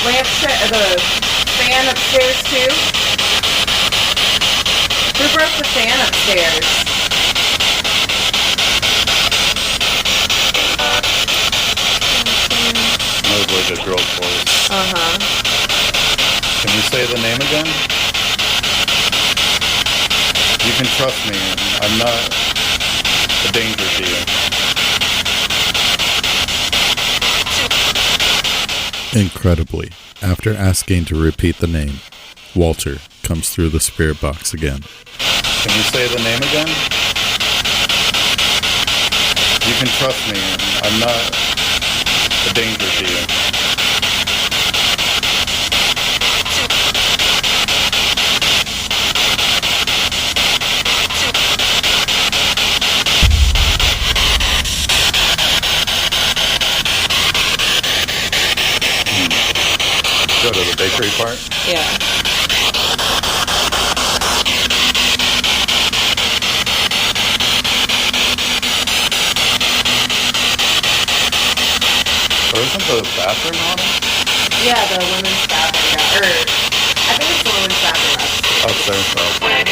the fan upstairs too? Who broke the fan upstairs? That was like a girl's voice. Uh-huh. Can you say the name again? You can trust me. I'm not a danger to you. Incredibly, after asking to repeat the name, Walter comes through the spirit box again. Can you say the name again? You can trust me. I'm not a danger to you. Go to the bakery part. Yeah. Or isn't the bathroom on it? Yeah, the women's bathroom. Yeah. Or I think it's the women's bathroom upstairs. Upstairs. Oh. Wait.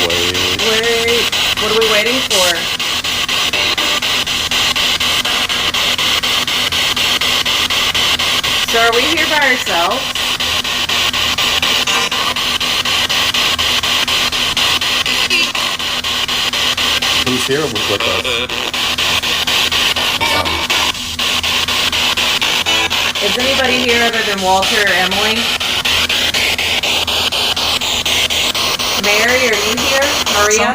Wait, what are we waiting for? So are we here by ourselves? Who's here with us? Is anybody here other than Walter or Emily? Mary, are you here? Maria?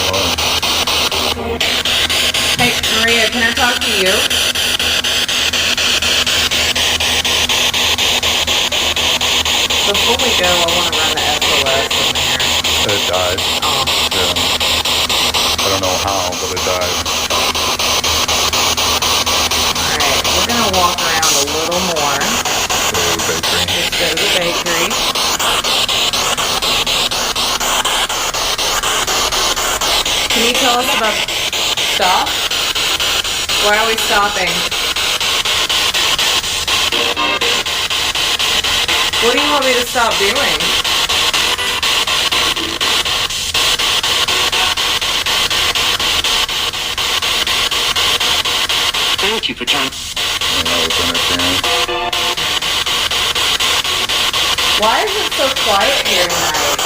Whoa. Hey, Maria, can I talk to you? Before we go, I want to run the SOS in there. It died. Oh. Yeah. I don't know how, but it died. Alright, we're going to walk around a little more. Go to the bakery. Let's go to the bakery. Can you tell us about stop? Why are we stopping? What do you want me to stop doing? Thank you for trying. That was entertaining. Why is it so quiet here tonight?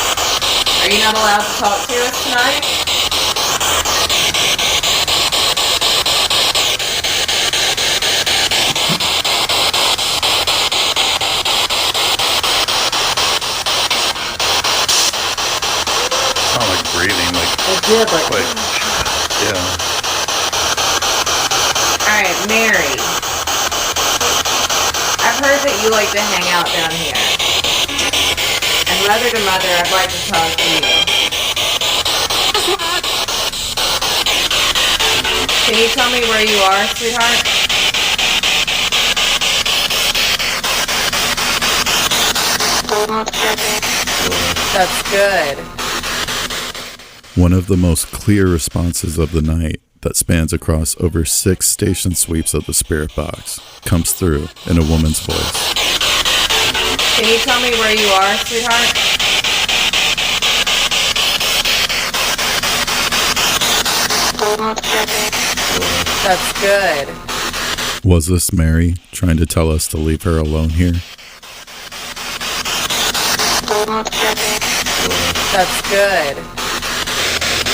Are you not allowed to talk to us tonight? Sound like breathing, I did, like, yeah. Alright, Mary. I've heard that you like to hang out down here. And mother to mother, I'd like to talk to you. Can you tell me where you are, sweetheart? That's good. One of the most clear responses of the night that spans across over 6 station sweeps of the spirit box comes through in a woman's voice. Can you tell me where you are, sweetheart? That's good. Was this Mary trying to tell us to leave her alone here? That's good.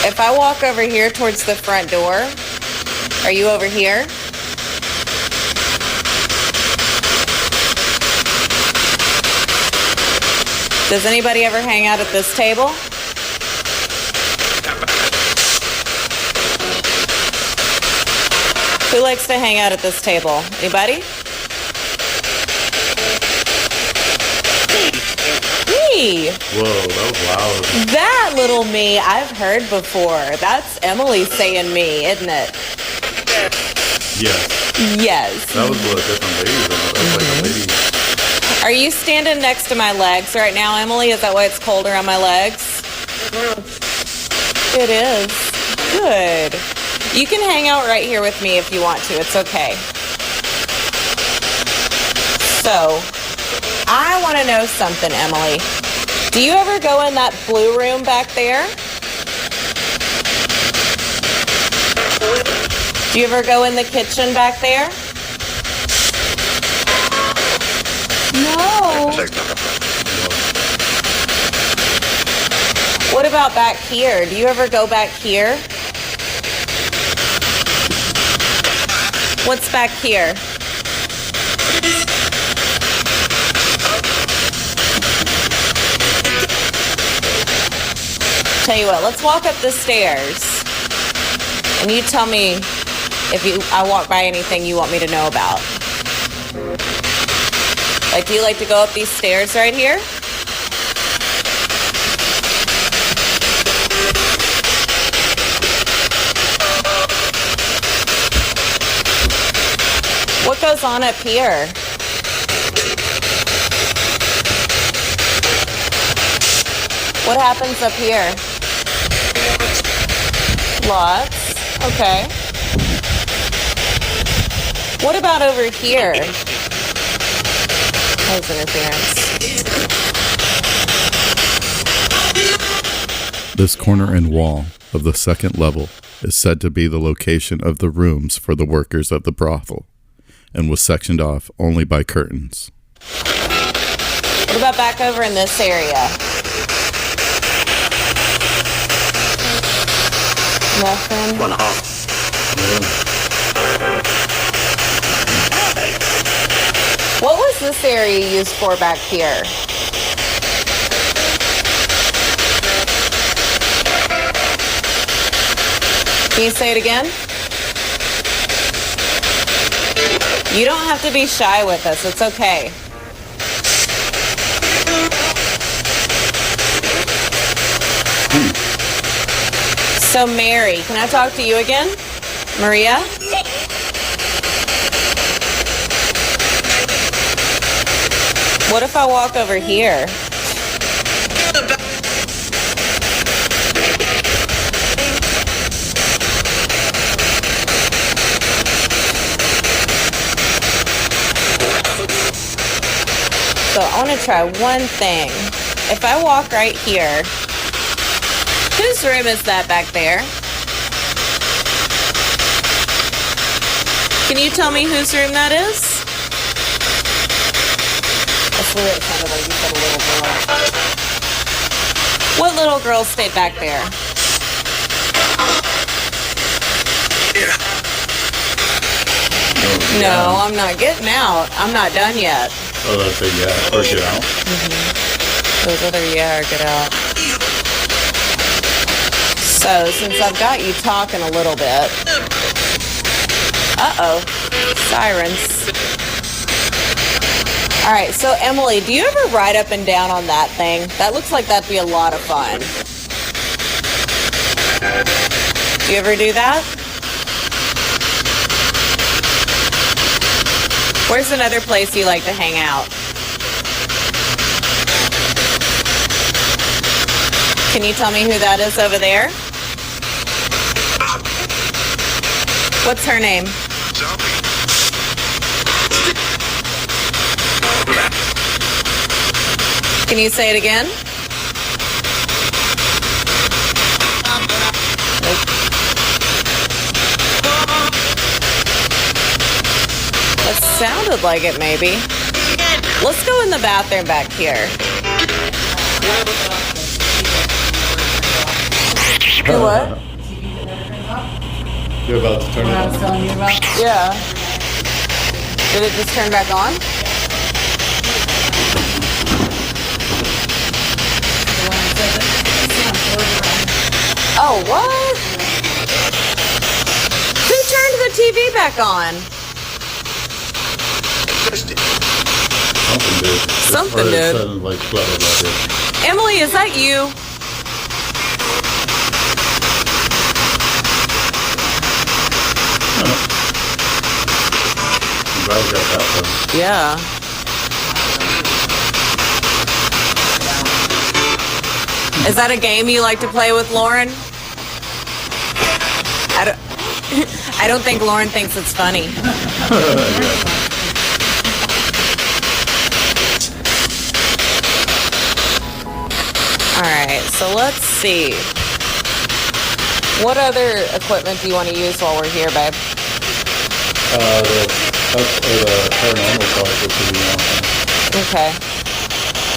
If I walk over here towards the front door, are you over here? Does anybody ever hang out at this table? Who likes to hang out at this table? Anybody? Me. Whoa, that was loud. That little me I've heard before. That's Emily saying me, isn't it? Yes. Yes. That was a different lady though. That's like a lady. Are you standing next to my legs right now, Emily? Is that why it's colder on my legs? It is. Good. You can hang out right here with me if you want to. It's okay. So, I want to know something, Emily. Do you ever go in that blue room back there? Do you ever go in the kitchen back there? No. What about back here? Do you ever go back here? What's back here? Tell you what, let's walk up the stairs and you tell me if I walk by anything you want me to know about. Like, do you like to go up these stairs right here? What goes on up here? What happens up here? Lots. Okay. What about over here? Noise interference. This corner and wall of the second level is said to be the location of the rooms for the workers at the brothel, and was sectioned off only by curtains. What about back over in this area? Nothing. What was this area used for back here? Can you say it again? You don't have to be shy with us. It's okay. So, Mary, can I talk to you again? Maria? What if I walk over here? So I want to try one thing. If I walk right here, whose room is that back there? Can you tell me whose room that is? I swear it sounded like you said a little girl. What little girl stayed back there? No, I'm not getting out. I'm not done yet. Oh, that's a yeah, or get out. Those other yeah or get out. So, since I've got you talking a little bit. Uh-oh. Sirens. Alright, so Emily, do you ever ride up and down on that thing? That looks like that'd be a lot of fun. Do you ever do that? Where's another place you like to hang out? Can you tell me who that is over there? What's her name? Can you say it again? That sounded like it, maybe. Let's go in the bathroom back here. Do what? You're about to turn it on. Yeah. Did it just turn back on? Oh, what? Who turned the TV back on? Something did. Something Or it did. sounded like flutter about it. Emily, is that you? I'm glad we got that one. Yeah. Is that a game you like to play with Lauren? I don't think Lauren thinks it's funny. Alright, so let's see. What other equipment do you want to use while we're here, babe? The paranormal part, which would be awesome. Okay.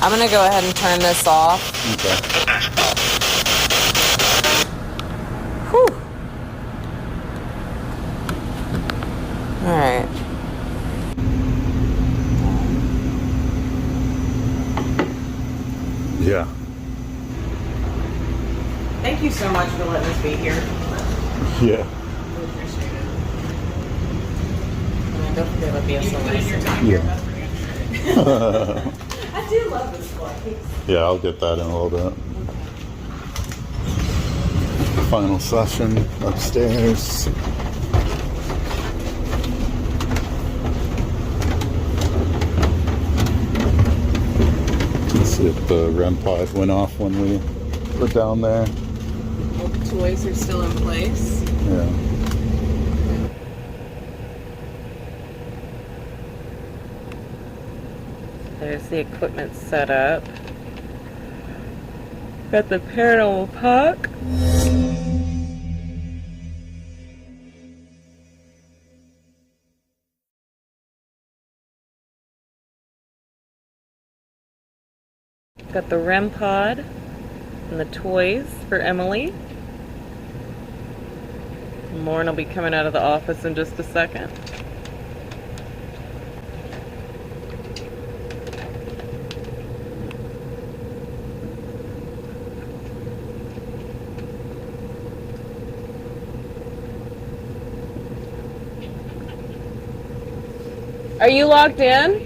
I'm gonna go ahead and turn this off. Okay. Whew. Alright. Yeah. Thank you so much for letting us be here. Yeah. We appreciate it. And don't forget about BSLS. Yeah. I do love this place. Yeah, I'll get that in a little bit. Final session upstairs. Let's see if the REM pod went off when we were down there. All the toys are still in place. Yeah. There's the equipment set up. Got the paranormal puck. Got the REM pod and the toys for Emily. Lauren will be coming out of the office in just a second. Are you logged in?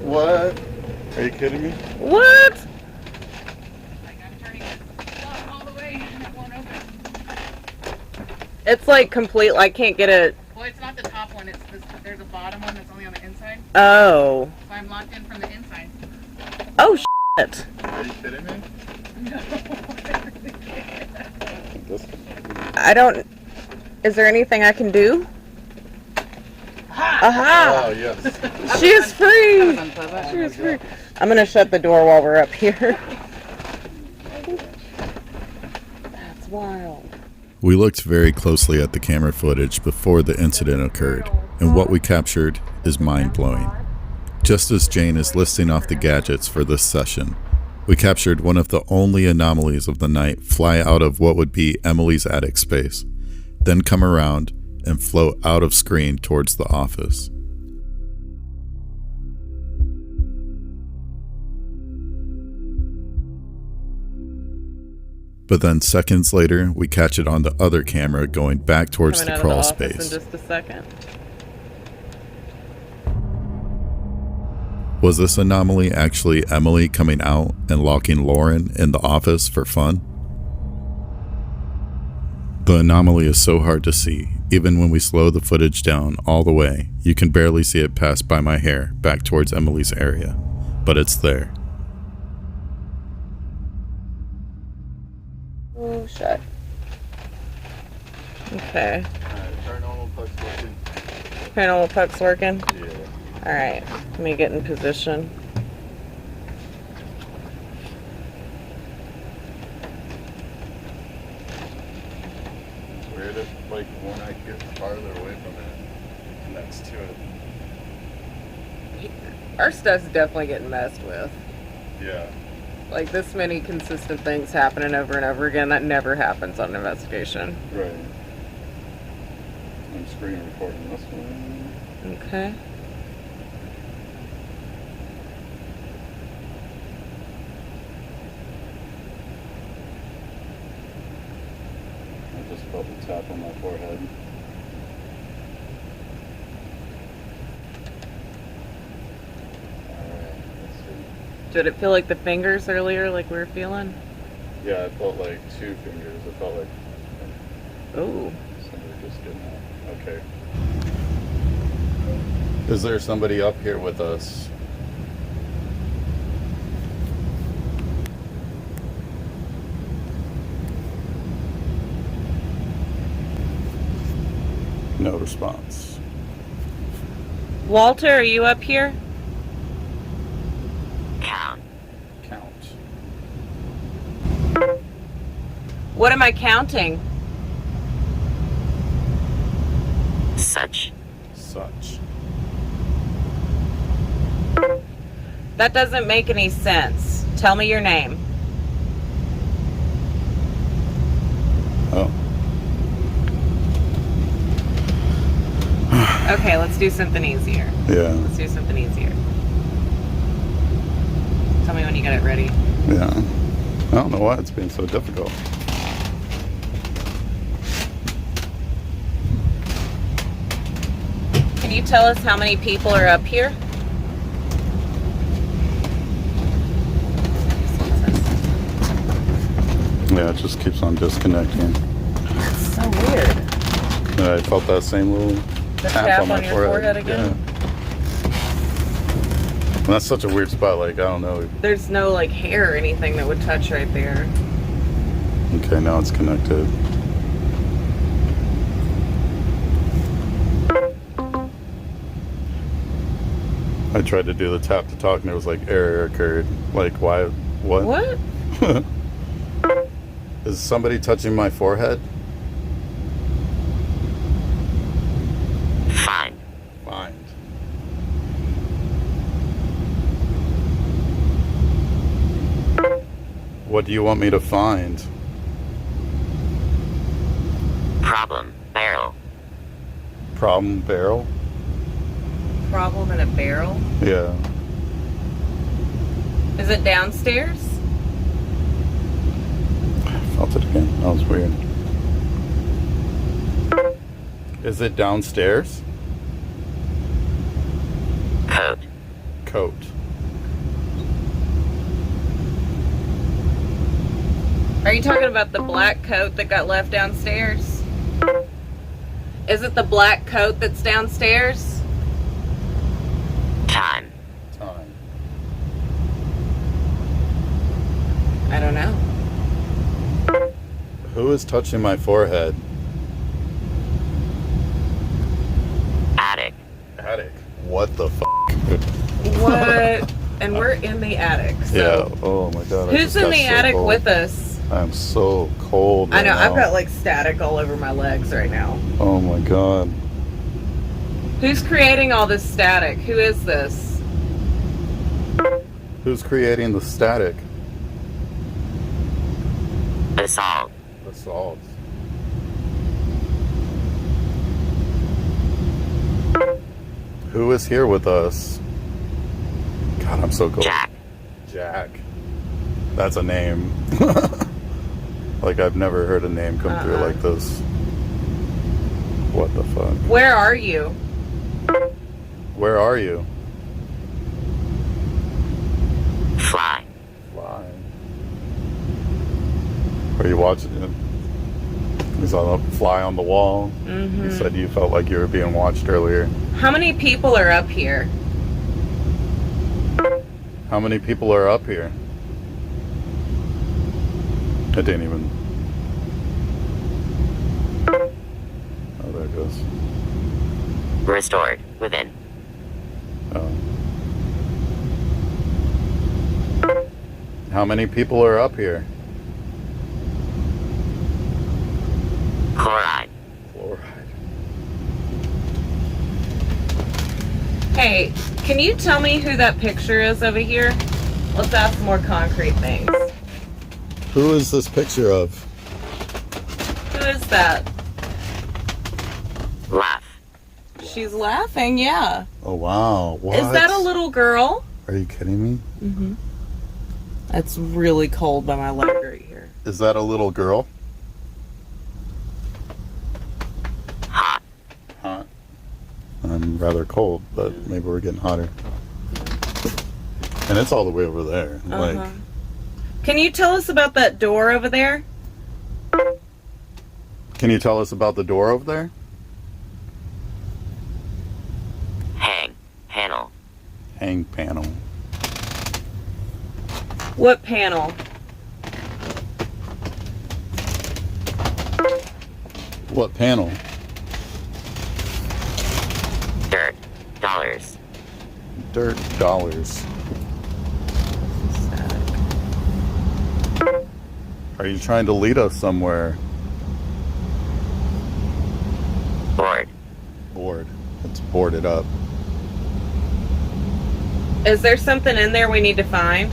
What? Are you kidding me? What? I'm turning it off all the way and it won't open. It's like complete, I can't get it. Well, it's not the top one. It's this, there's a bottom one that's only on the inside. Oh. So I'm locked in from the inside. Oh, shit. Are you kidding me? This- I don't. Is there anything I can do? Aha! Oh, yes. She is free! She is free. I'm gonna shut the door while we're up here. That's wild. We looked very closely at the camera footage before the incident occurred, and what we captured is mind-blowing. Just as Jane is listing off the gadgets for this session, we captured one of the only anomalies of the night fly out of what would be Emily's attic space, then come around and float out of screen towards the office. But then seconds later, we catch it on the other camera going back towards Coming the out crawl of the office space. in just a second. Was this anomaly actually Emily coming out and locking Lauren in the office for fun? The anomaly is so hard to see. Even when we slow the footage down all the way, you can barely see it pass by my hair back towards Emily's area. But it's there. Oh, shit. Okay. Paranormal puck's working. Paranormal puck's working? Yeah. Alright, let me get in position. It's weird if, like, when I get farther away from it, connects to it. Our stuff's definitely getting messed with. Yeah. Like, this many consistent things happening over and over again, that never happens on an investigation. Right. I'm screen recording this one. Okay. I just felt the tap on my forehead. Alright, let's see. Did it feel like the fingers earlier, like we were feeling? Yeah, I felt like 2 fingers. It felt like Ooh. somebody just getting out. Okay. Is there somebody up here with us? No response. Walter, are you up here? Count. What am I counting? Such. That doesn't make any sense. Tell me your name. Oh. Okay, let's do something easier. Yeah. Let's do something easier. Tell me when you get it ready. Yeah. I don't know why it's being so difficult. Can you tell us how many people are up here? Yeah, it just keeps on disconnecting. That's so weird. Yeah, I felt that same little The tap on my your forehead again? Yeah. And that's such a weird spot, like, I don't know. There's no like hair or anything that would touch right there. Okay, now it's connected. I tried to do the tap to talk and it was like error occurred. Like, why? What? What? Is somebody touching my forehead? Find. What do you want me to find? Problem barrel. Problem barrel? Problem in a barrel? Yeah. Is it downstairs? Felt it again. That was weird. Is it downstairs? Coat. Coat. Are you talking about the black coat that got left downstairs? Is it the black coat that's downstairs? Time. Time. I don't know. Who is touching my forehead? Attic. Attic. What the f? What? And we're in the attic. So. Yeah. Oh my god. I Who's just in got the so attic cold. with us? I'm so cold. I know. right I've now. got like static all over my legs right now. Oh my god. Who's creating all this static? Who is this? Who's creating the static? Assault. Assault. Who is here with us? God, I'm so cold. Jack. Jack. That's a name. Like, I've never heard a name come through like this. What the fuck? Where are you? Where are you? Fly. Fly. Are you watching it? Let me saw the fly on the wall. You said you felt like you were being watched earlier. How many people are up here? How many people are up here? I didn't even... Oh, there it goes. Restored. Within. Oh. How many people are up here? Chloride. Fluoride. Hey, can you tell me who that picture is over here? Let's ask more concrete things. Who is this picture of? Who is that? Laugh. She's laughing, yeah. Oh, wow. What? Is that a little girl? Are you kidding me? It's really cold by my leg right here. Is that a little girl? Hot. Hot. I'm rather cold, but maybe we're getting hotter. And it's all the way over there. Like, Can you tell us about that door over there? can you tell us about the door over there? Hang. Panel. Hang panel. What panel? What panel? Dirt. Dollars. Dirt dollars. Are you trying to lead us somewhere? Board. Board. It's boarded up. Is there something in there we need to find?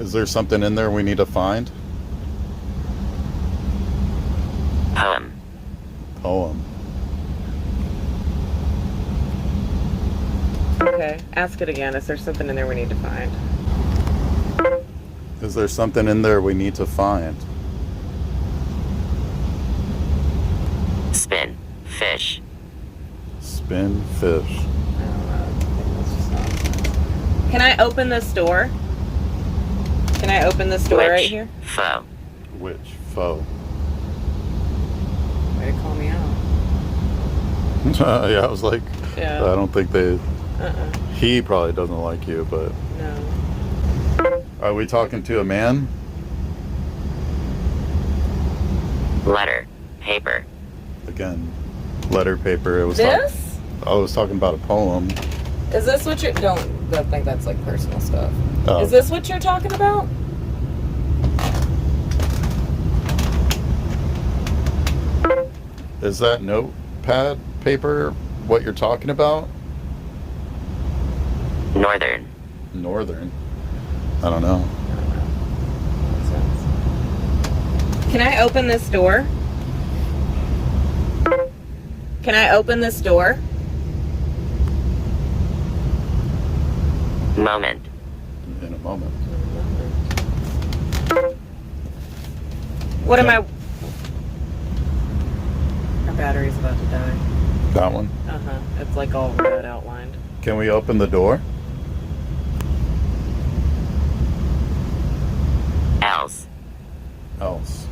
Is there something in there we need to find? Poem. Poem. Okay, ask it again. Is there something in there we need to find? Is there something in there we need to find? Spin. Fish. Spin fish. Can I open this door? Can I open this door right here? Foe. Which foe? Way to call me out. Yeah, I was like, Yeah. I don't think they... He probably doesn't like you, but... No. Are we talking to a man? Letter. Paper. Again, letter paper. It was This? I was talking about a poem. Is this what you're... Don't think that's like personal stuff. Oh. Is this what you're talking about? Is that notepad paper what you're talking about? Northern. Northern. I don't know. Can I open this door? Can I open this door? Moment. In a moment. What am I... Our battery's about to die. That one. It's like all red outlined. Can we open the door? Else. Else.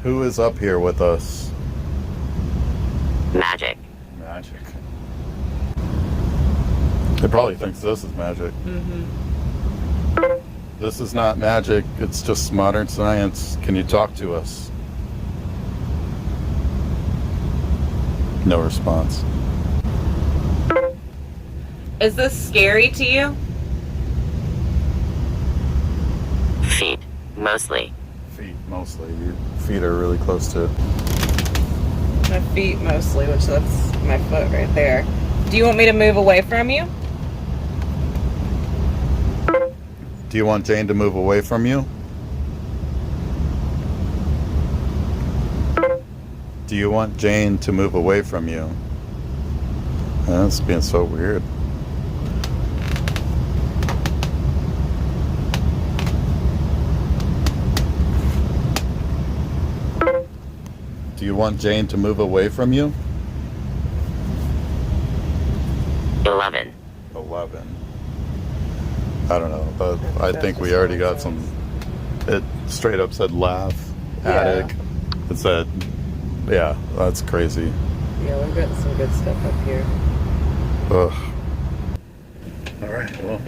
Who is up here with us? Magic. Magic. It probably thinks this is magic. This is not magic. It's just modern science. Can you talk to us? No response. Is this scary to you? Feet. Mostly. Feet, mostly. Your feet are really close to it. My feet mostly, which that's my foot right there. Do you want me to move away from you? Do you want Jane to move away from you? Do you want Jane to move away from you? That's being so weird. Do you want Jane to move away from you? 11. 11. I don't know, but I think we already got some. It straight up said laugh attic. It said, yeah, that's crazy. Yeah, we've got some good stuff up here. Ugh. All right, well,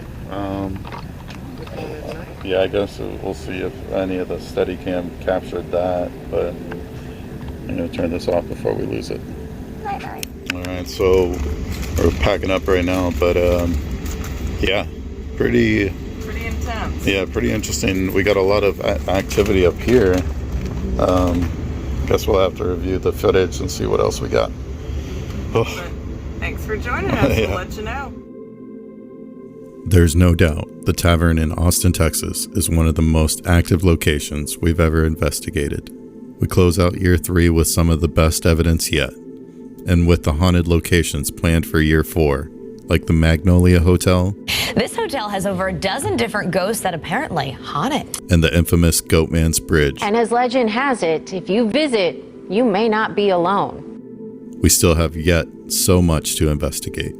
yeah, I guess we'll see if any of the Steadicam captured that, but I'm gonna turn this off before we lose it. All right, so we're packing up right now, but yeah, pretty intense. Yeah, pretty interesting. We got a lot of activity up here. Guess we'll have to review the footage and see what else we got. But thanks for joining us. Yeah. We'll let you know. There's no doubt the tavern in Austin, Texas is one of the most active locations we've ever investigated. We close out year 3 with some of the best evidence yet, and with the haunted locations planned for year 4, like the Magnolia Hotel. This hotel has over a dozen different ghosts that apparently haunt it. And the infamous Goatman's Bridge. And as legend has it, if you visit, you may not be alone. We still have yet so much to investigate.